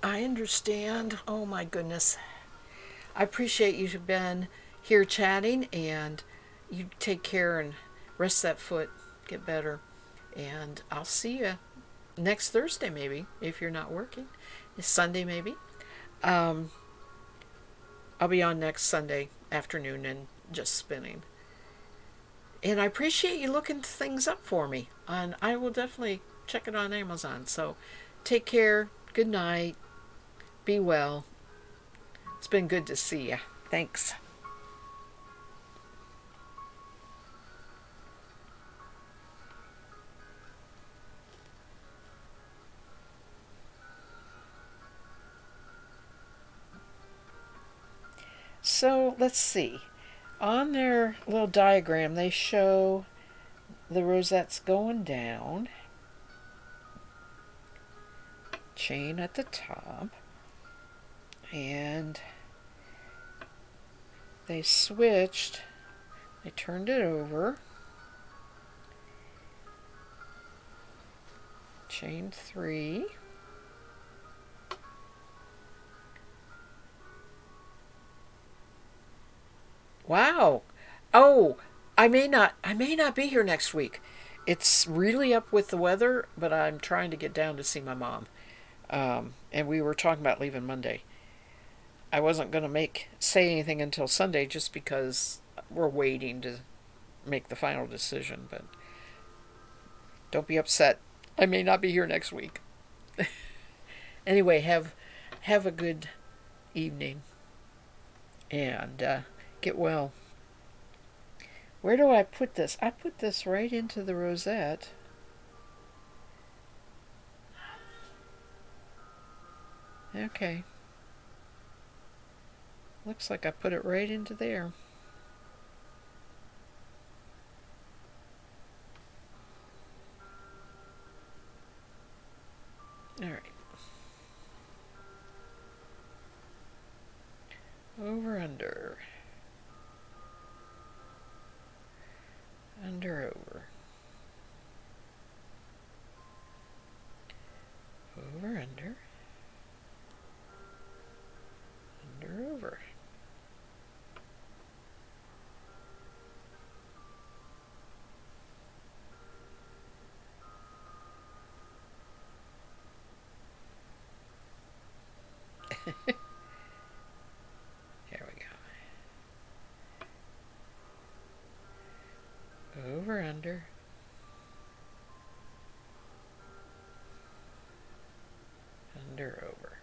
I understand. Oh my goodness. I appreciate you've been here chatting, and you take care and rest that foot, get better. And I'll see you next Thursday, maybe, if you're not working. Sunday, maybe. Um, I'll be on next Sunday afternoon and just spinning. And I appreciate you looking things up for me. And I will definitely check it on Amazon. So take care. Good night. Be well. It's been good to see you. Thanks. So let's see. On their little diagram, they show the rosettes going down. chain at the top, and they switched. I turned it over, chain 3, wow. Oh, I may not be here next week. It's really up with the weather, but I'm trying to get down to see my mom. And we were talking about leaving Monday. I wasn't going to make say anything until Sunday just because we're waiting to make the final decision, but don't be upset. I may not be here next week. Anyway, have a good evening and get well. Where do I put this? I put this right into the rosette. Okay. Looks like I put it right into there. All right. Over, under. Under, over. Over, under. Under, over. Here we go. Over, under. Under, over.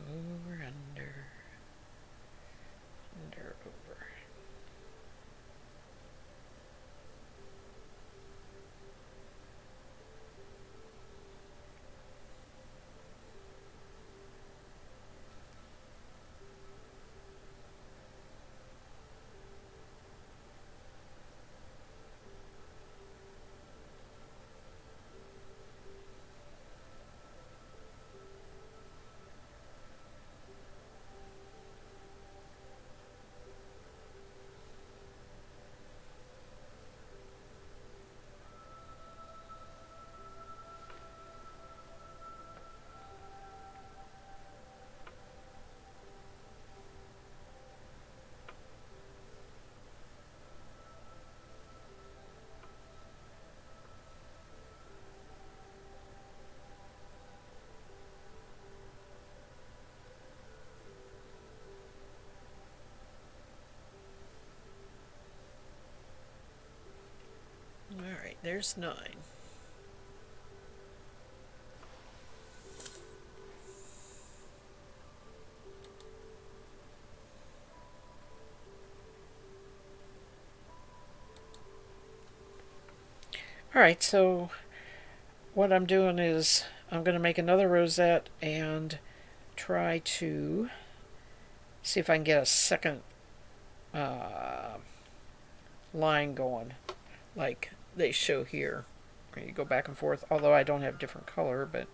Over, under. Under, over. All right, there's 9. All right, so what I'm doing is I'm going to make another rosette and try to see if I can get a second uh, line going like they show here, where you go back and forth, although I don't have different color, but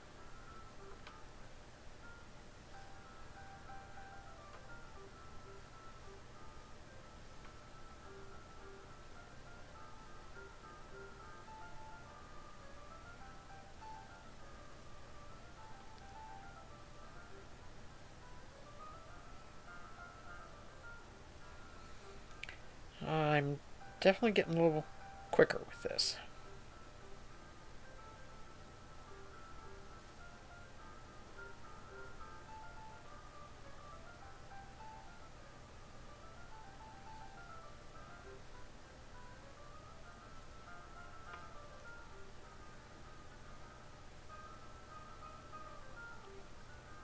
I'm definitely getting a little quicker with this.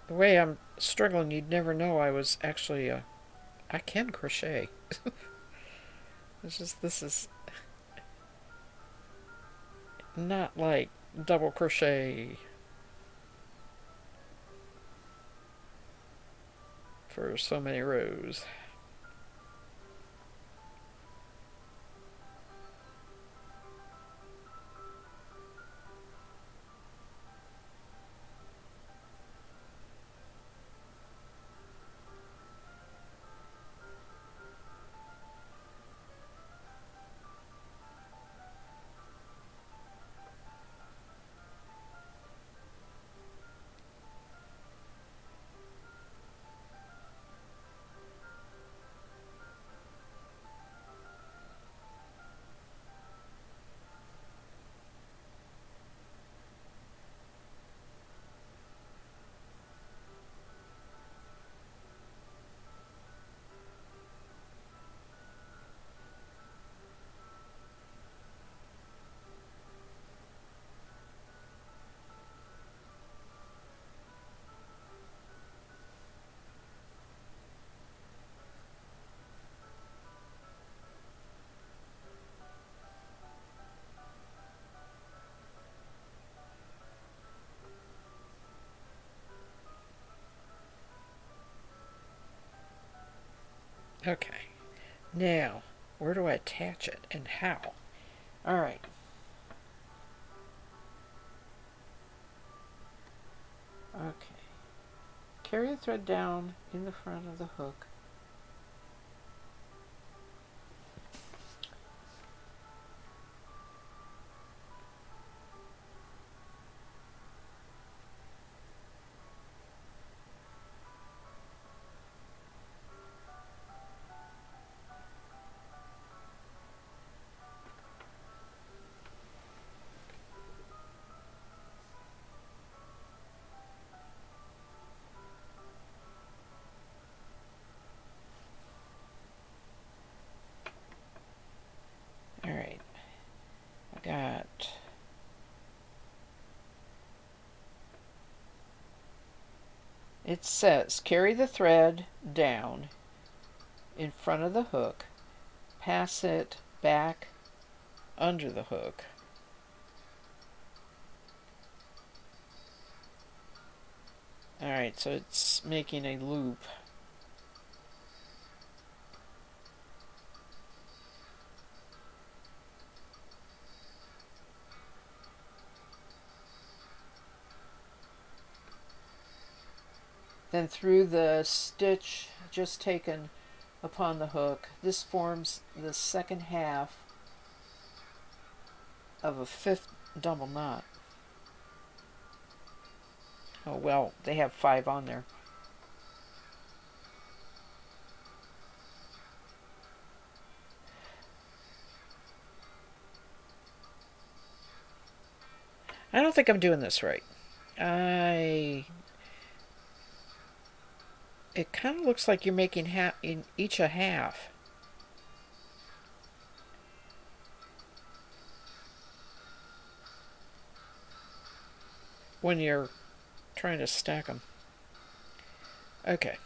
The way I'm struggling, you'd never know I was actually I can crochet. This is not like double crochet for so many rows. Okay. Now, where do I attach it and how? All right. Okay. Carry the thread down in the front of the hook. All right. I got it says carry the thread down in front of the hook, pass it back under the hook. Alright, so it's making a loop. Then through the stitch just taken upon the hook, this forms the second half of a fifth double knot. Oh well, they have 5 on there. I don't think I'm doing this right. It kind of looks like you're making in each a half. When you're trying to stack them. Okay.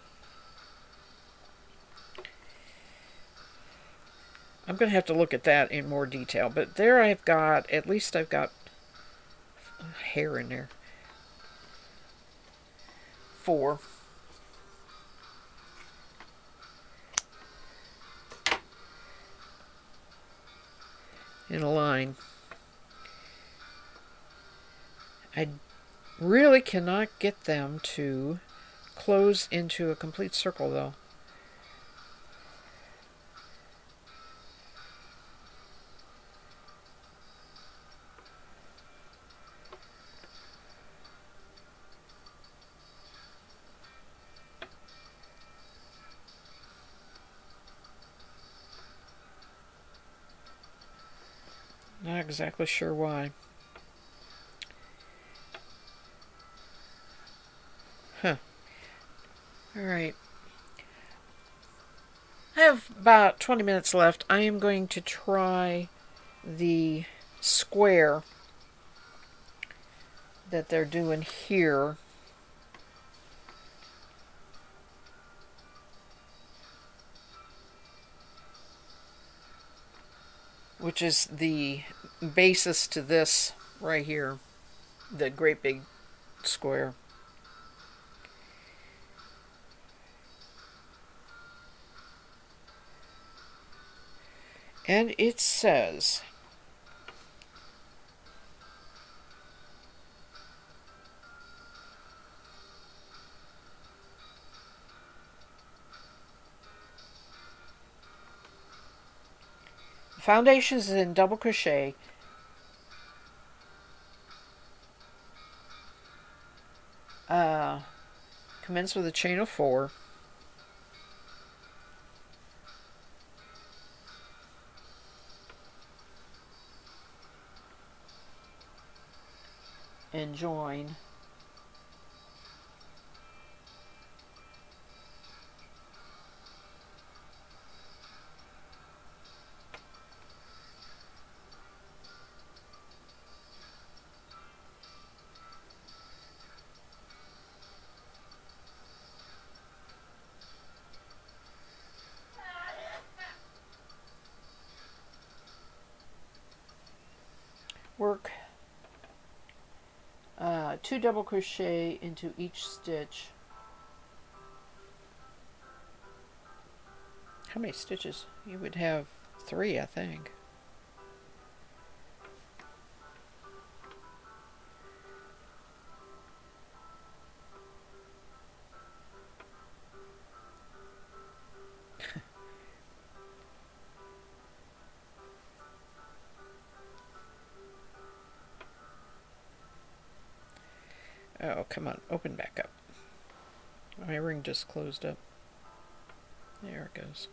I'm going to have to look at that in more detail. But there I've got, at least I've got hair in there. 4. In a line. I really cannot get them to close into a complete circle though. Not exactly sure why. Huh. Alright. I have about 20 minutes left. I am going to try the square that they're doing here. Which is the basis to this right here. The great big square. And it says, foundation is in double crochet. Commence with a chain of 4. And join. Work 2 double crochet into each stitch. how many stitches? You would have 3, I think. Oh, come on, open back up. My ring just closed up. There it goes.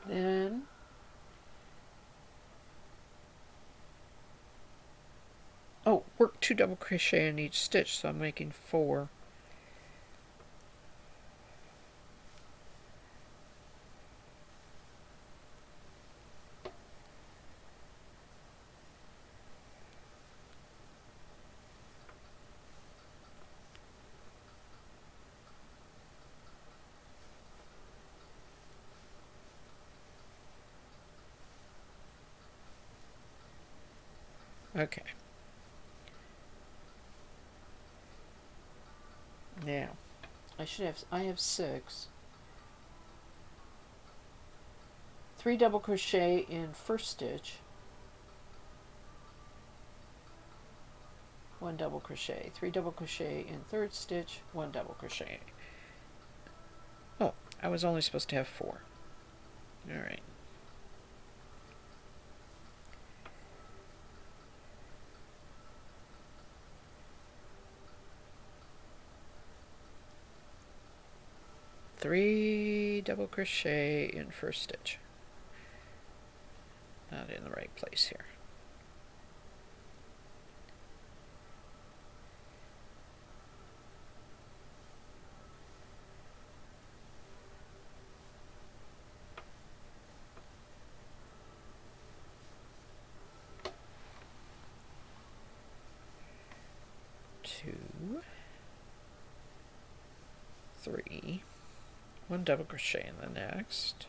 Then work 2 double crochet in each stitch, so I'm making 4. Okay. Now, I have 6. 3 double crochet in first stitch, 1 double crochet, 3 double crochet in third stitch, 1 double crochet. Oh, I was only supposed to have 4. All right. Three double crochet in first stitch. Not in the right place here. Two, 3, 1 double crochet in the next.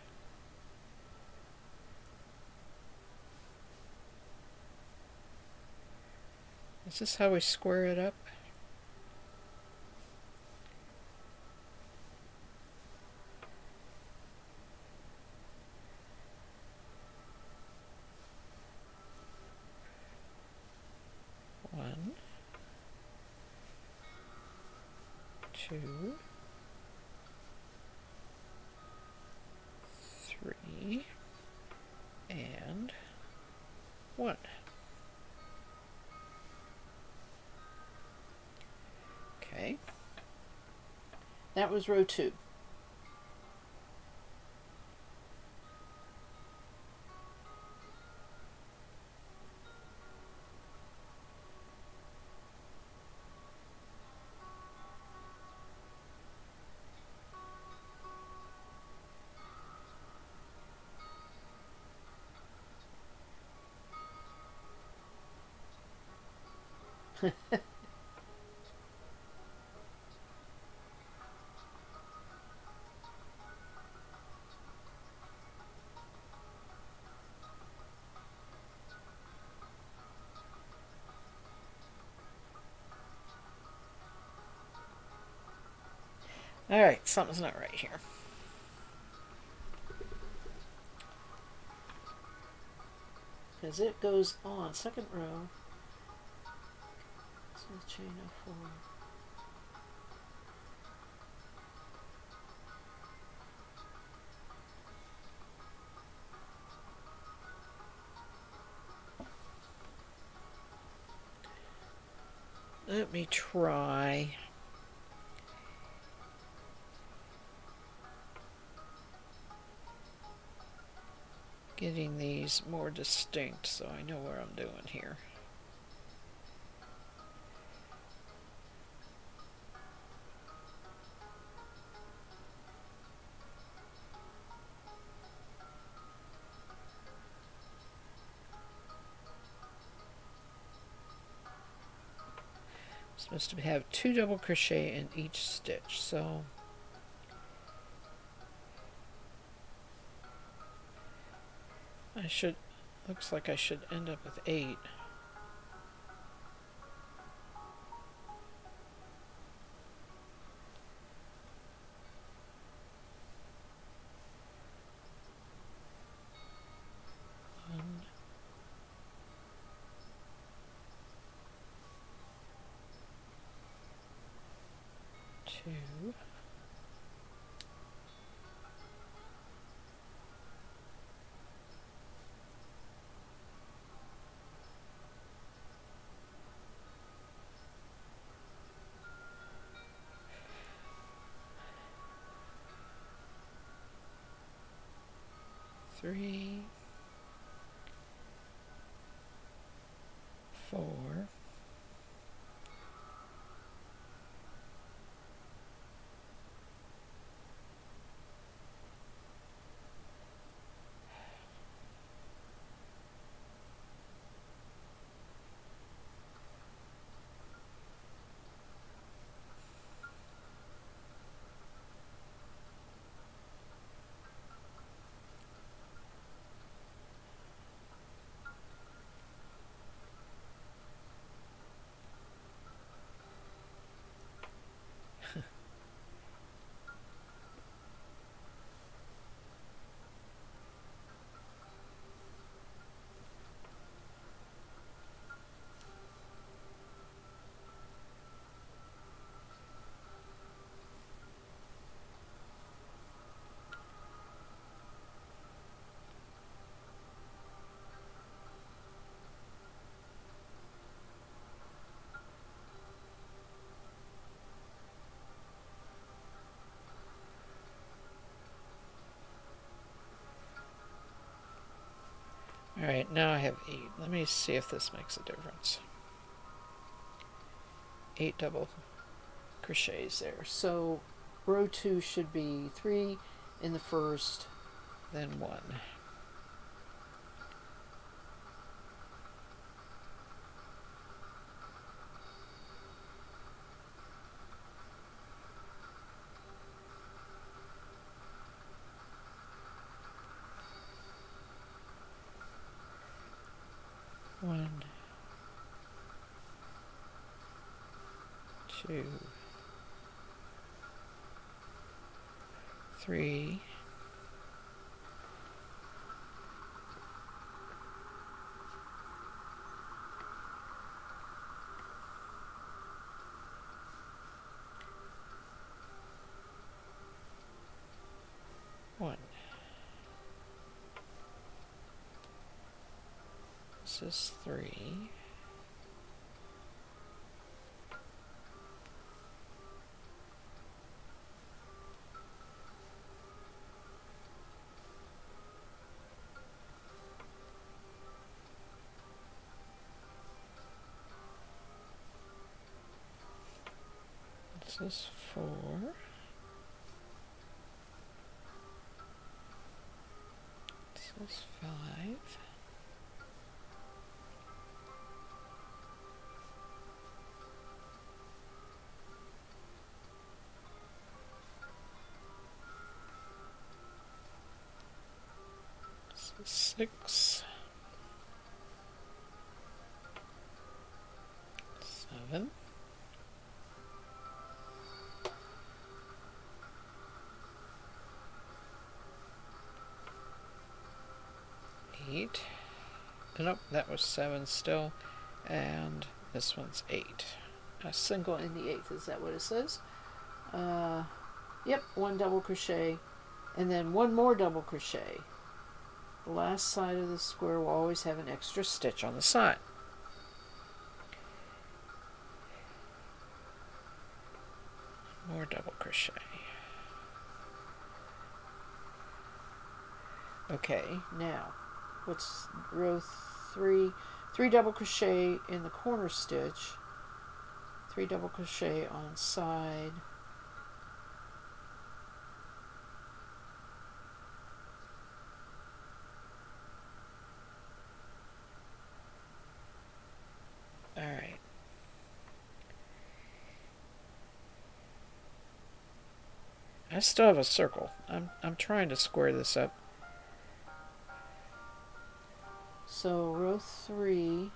Is this how we square it up? One, 2, 3, and 1. Okay. That was row 2. Alright, something's not right here. Because it goes on second row. This is chain of 4. Let me try getting these more distinct so I know what I'm doing here. Supposed to have 2 double crochet in each stitch, so I should, looks like I should end up with 8. One, 2, 3, 4, Alright, now I have 8. Let me see if this makes a difference. 8 double crochets there. So row 2 should be 3 in the first, then 1. One, 2, 3, 1. This is 3. This is 4. This is 5. This is 6. 7. 8. Nope, that was 7 still. And this one's 8. A single in the 8th, is that what it says? Yep, 1 double crochet, and then 1 more double crochet. The last side of the square will always have an extra stitch on the side. more double crochet. Okay, now what's row 3? 3 double crochet in the corner stitch, 3 double crochet on side, all right. I still have a circle. I'm trying to square this up. So row 3,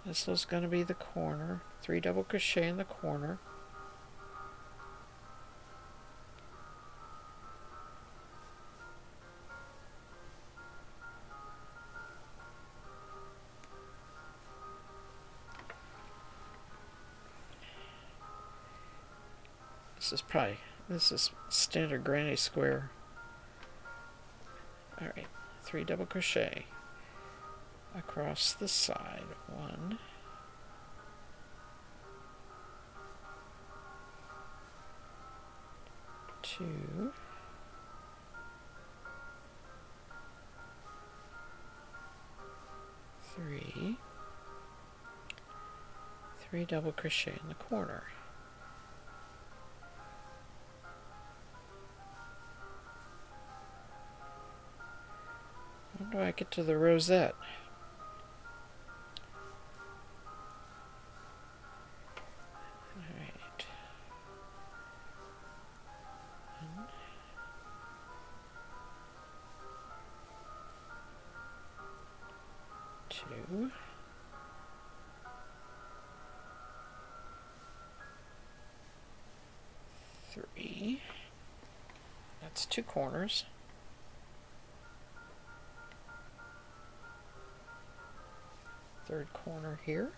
this was going to be the corner, 3 double crochet in the corner. This is standard granny square. Alright, 3 double crochet across the side. 1, 2, 3, 3 double crochet in the corner. How do I get to the rosette? Alright. 1, 2, 3. That's 2 corners. Third corner here.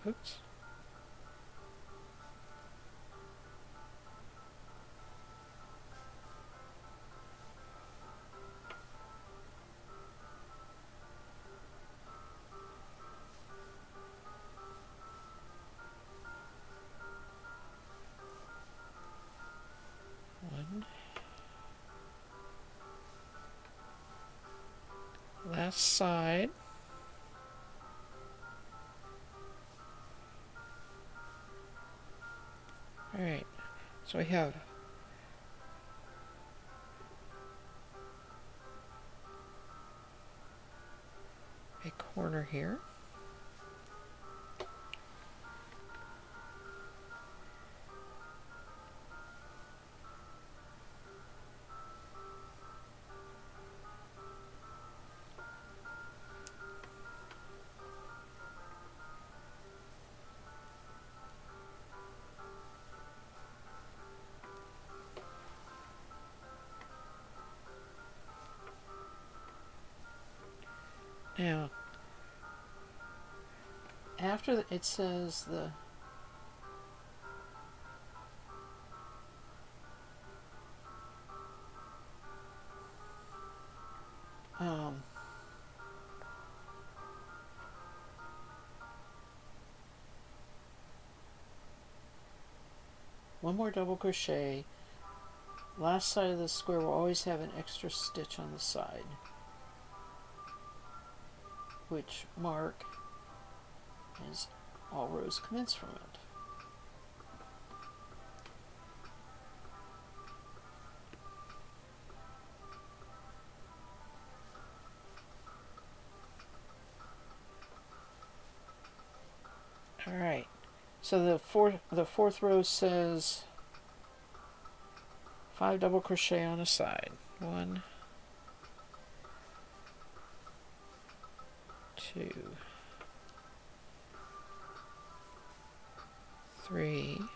Oops. Last side. Alright, so we have a corner here. Now, after it says the one more double crochet. Last side of the square will always have an extra stitch on the side, which mark as all rows commence from it. All right. So the fourth row says 5 double crochet on a side. 1, 2, 3, 4,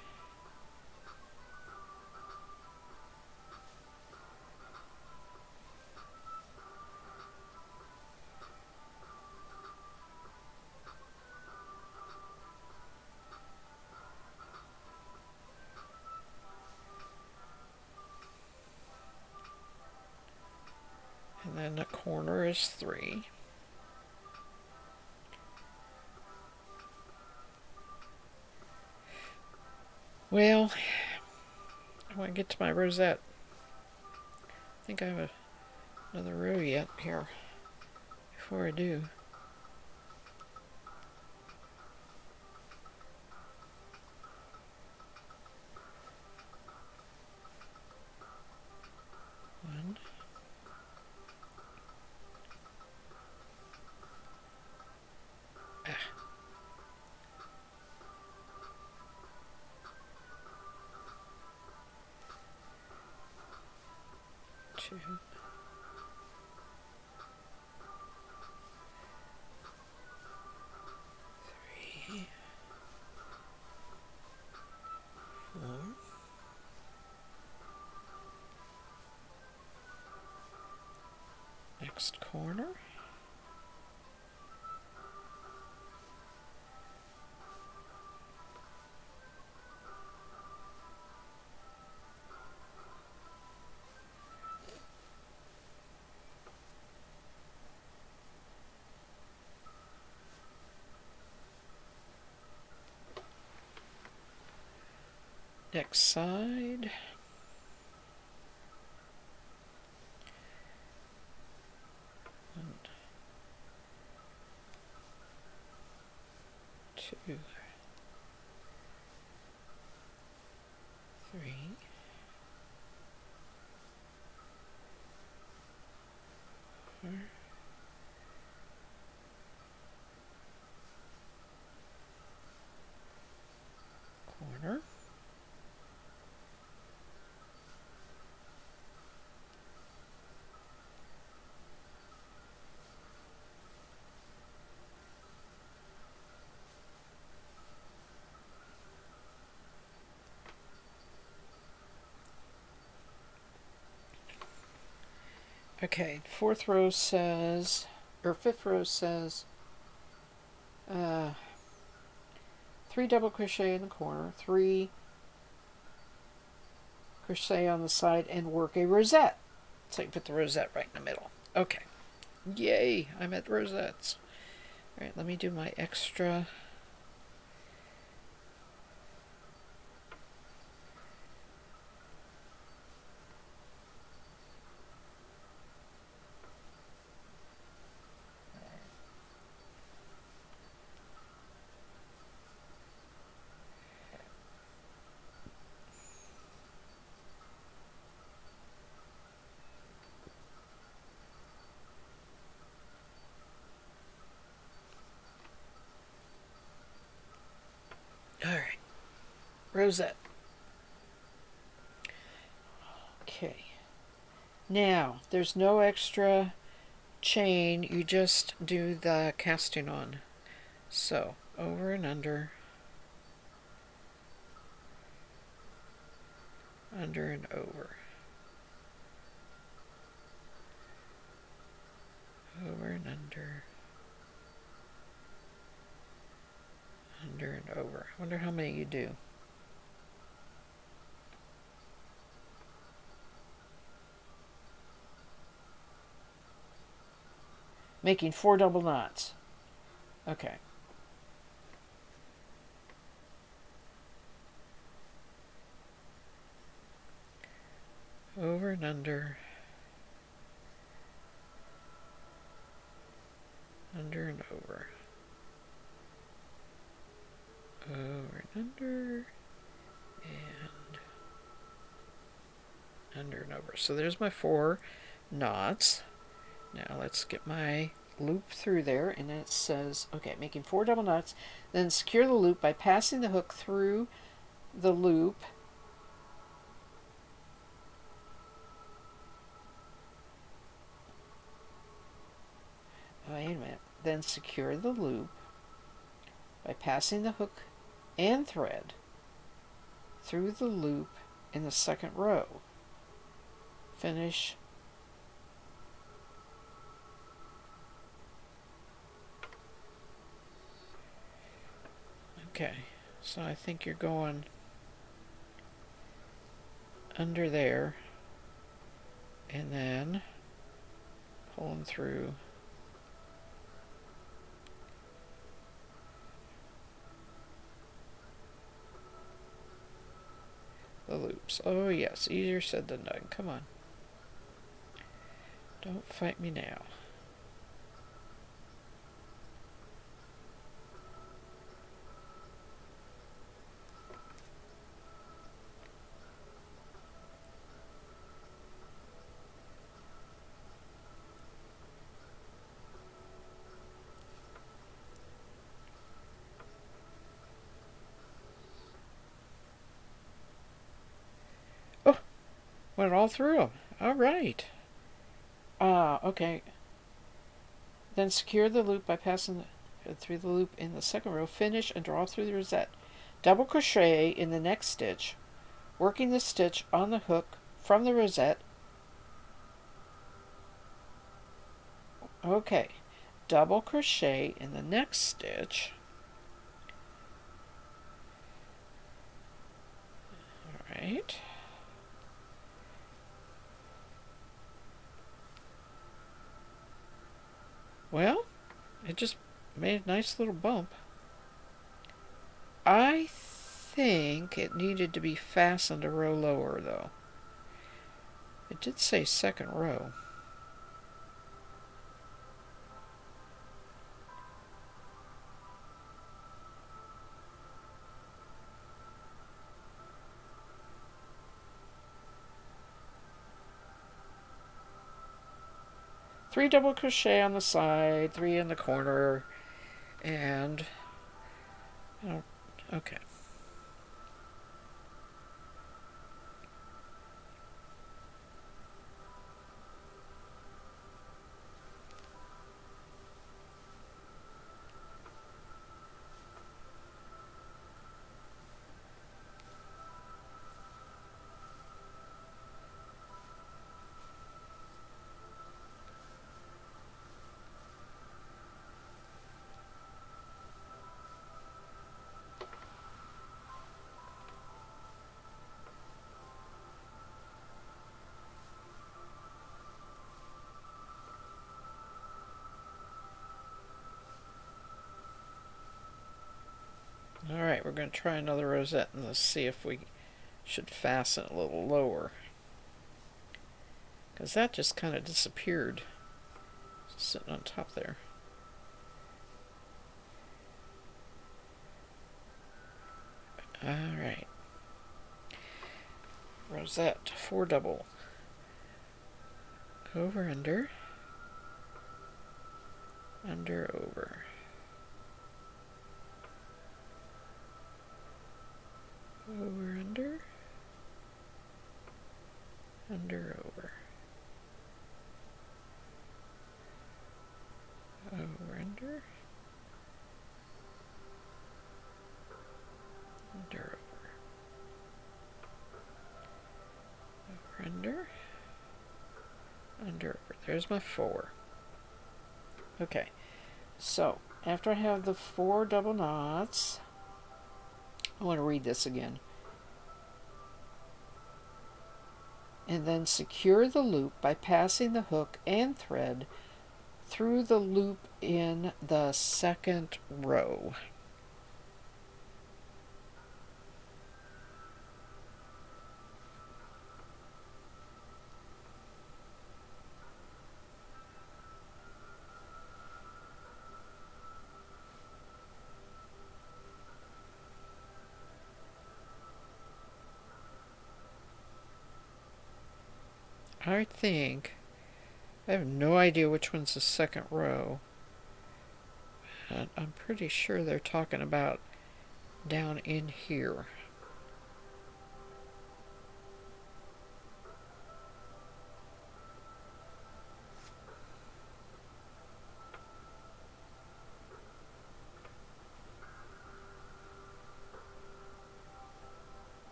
the corner is 3. Well, I want to get to my rosette. I think I have another row yet here before I do. One. Two. 3. 4. Next corner. Next side. 1, 2, 3. 4. Corner. Okay, fourth row says, or fifth row says, 3 double crochet in the corner, 3 crochet on the side, and work a rosette. So you put the rosette right in the middle. Okay. Yay, I'm at rosettes. Alright, let me do my extra. Alright, rosette. Okay. Now, there's no extra chain, you just do the casting on. So, over and under and over. Over and under and over. I wonder how many you do. Making 4 double knots. Okay. Over and under and over. Over and under and over. So there's my 4 knots. Now let's get my loop through there, and it says, okay, making 4 double knots, then secure the loop by passing the hook through the loop. Wait a minute. Then secure the loop by passing the hook and thread through the loop in the second row. Finish. Okay, so I think you're going under there and then pulling through. The loops. Oh yes, easier said than done. Come on. Don't fight me now. Oh, went all through them. All right. Okay. Then secure the loop by passing through the loop in the second row. Finish and draw through the rosette. Double crochet in the next stitch, working the stitch on the hook from the rosette. Okay. Double crochet in the next stitch. All right. Well, it just made a nice little bump. I think it needed to be fastened a row lower, though. It did say second row. Three double crochet on the side, three in the corner, and okay. Alright, we're going to try another rosette and let's see if we should fasten it a little lower. Because that just kind of disappeared. Sitting on top there. Alright. Rosette, 4 double. Over, under. Under, over. Over, under. Under, over. Over, under. Under, over. Over, under. Under, over. There's my 4. Okay, so after I have the 4 double knots, I want to read this again. And then secure the loop by passing the hook and thread through the loop in the second row. I think, I have no idea which one's the second row. And I'm pretty sure they're talking about down in here.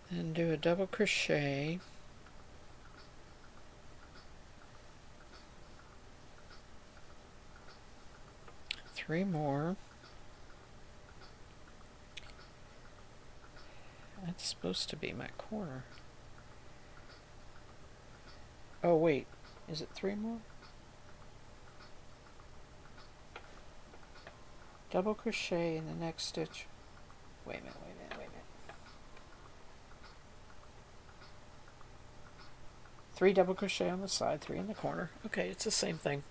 Then do a double crochet. Three more. That's supposed to be my corner. Oh wait, is it three more? Double crochet in the next stitch. Wait a minute. Three double crochet on the side, three in the corner. Okay, it's the same thing.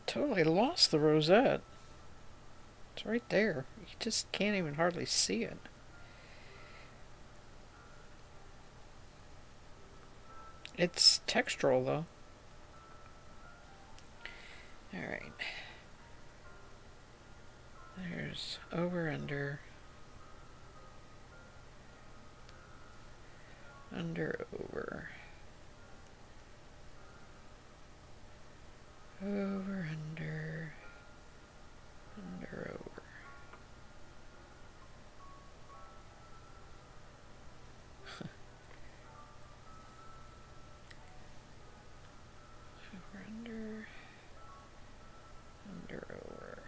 Totally lost the rosette. It's right there. You just can't even hardly see it. It's textural though. Alright. There's over, under, over. Over, under, over. Over, under, over.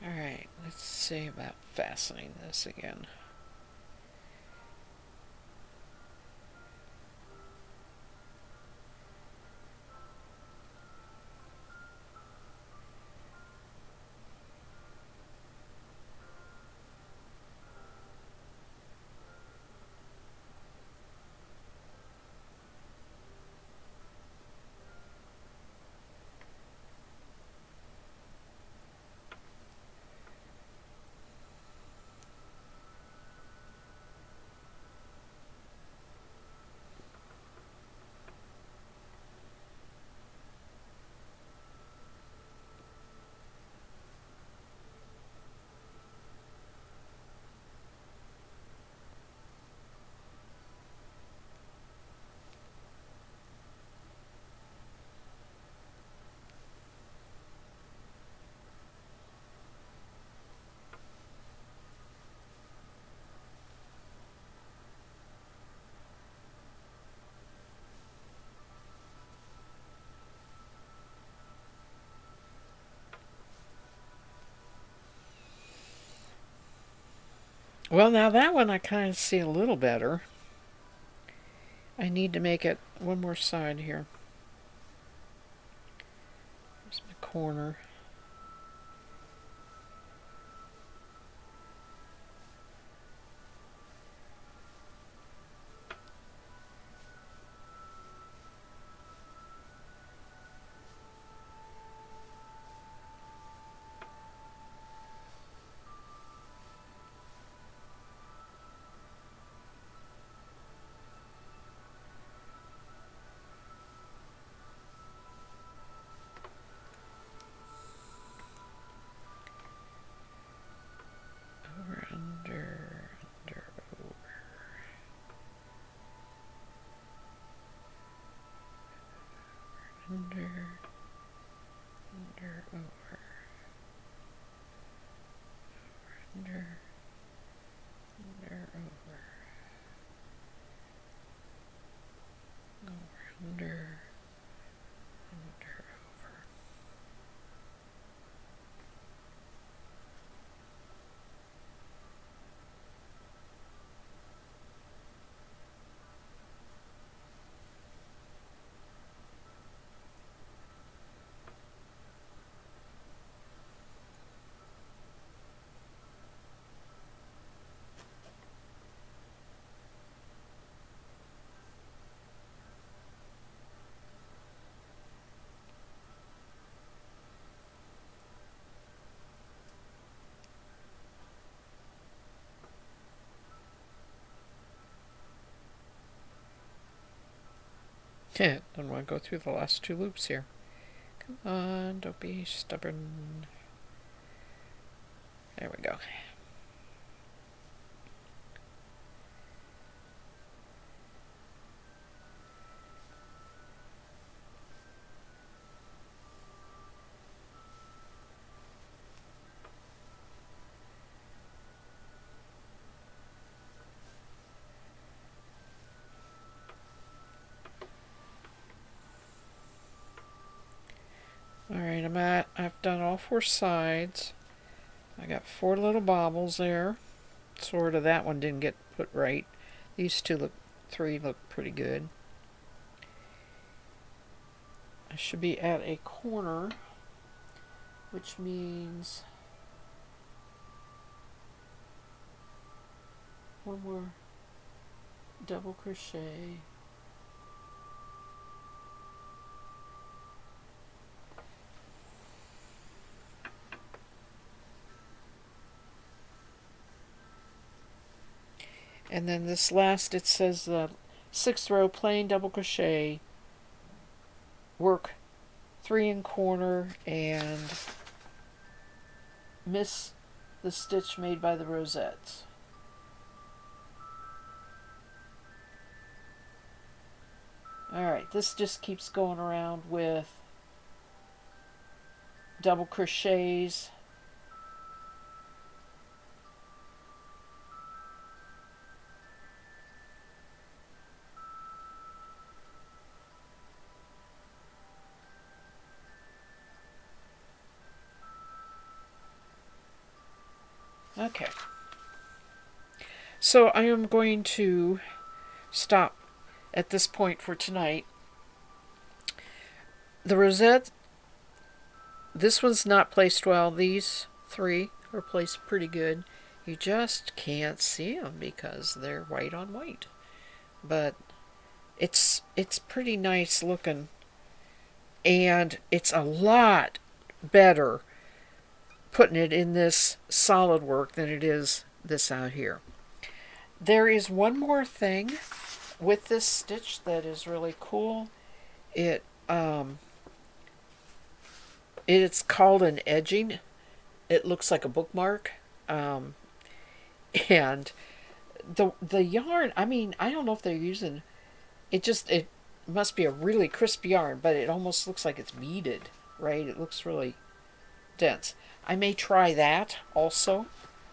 Alright, let's see about fastening this again. Well, now that one I kind of see a little better. I need to make it one more side here. There's my corner. Don't want to go through the last 2 loops here. Come on, don't be stubborn. There we go. Alright, I've done all 4 sides. I got 4 little bobbles there. Sort of, that one didn't get put right. These 3 look pretty good. I should be at a corner, which means 1 more double crochet. And then this last, it says the 6th row, plain double crochet, work 3 in corner, and miss the stitch made by the rosettes. Alright, this just keeps going around with double crochets. Okay. So I am going to stop at this point for tonight. The rosette, this one's not placed well. These 3 are placed pretty good. You just can't see them because they're white on white. But it's pretty nice looking. And it's a lot better putting it in this solid work than it is this out here. There is one more thing with this stitch that is really cool. It's called an edging. It looks like a bookmark. And the yarn, I mean, I don't know if they're using it must be a really crisp yarn, but it almost looks like it's beaded, right? It looks really dense. I may try that also,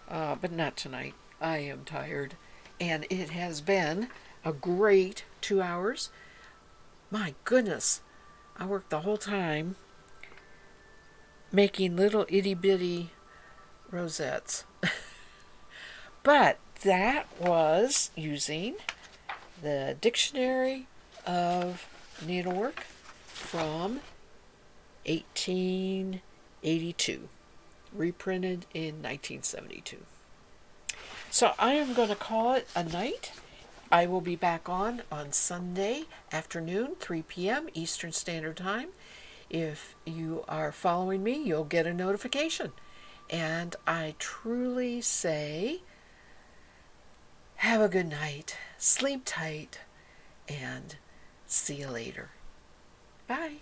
but not tonight. I am tired, and it has been a great 2 hours. My goodness, I worked the whole time making little itty-bitty rosettes. But that was using the Dictionary of Needlework from 1882, reprinted in 1972. So I am going to call it a night. I will be back on Sunday afternoon, 3 p.m. Eastern Standard Time. If you are following me, you'll get a notification. And I truly say, have a good night, sleep tight, and see you later. Bye.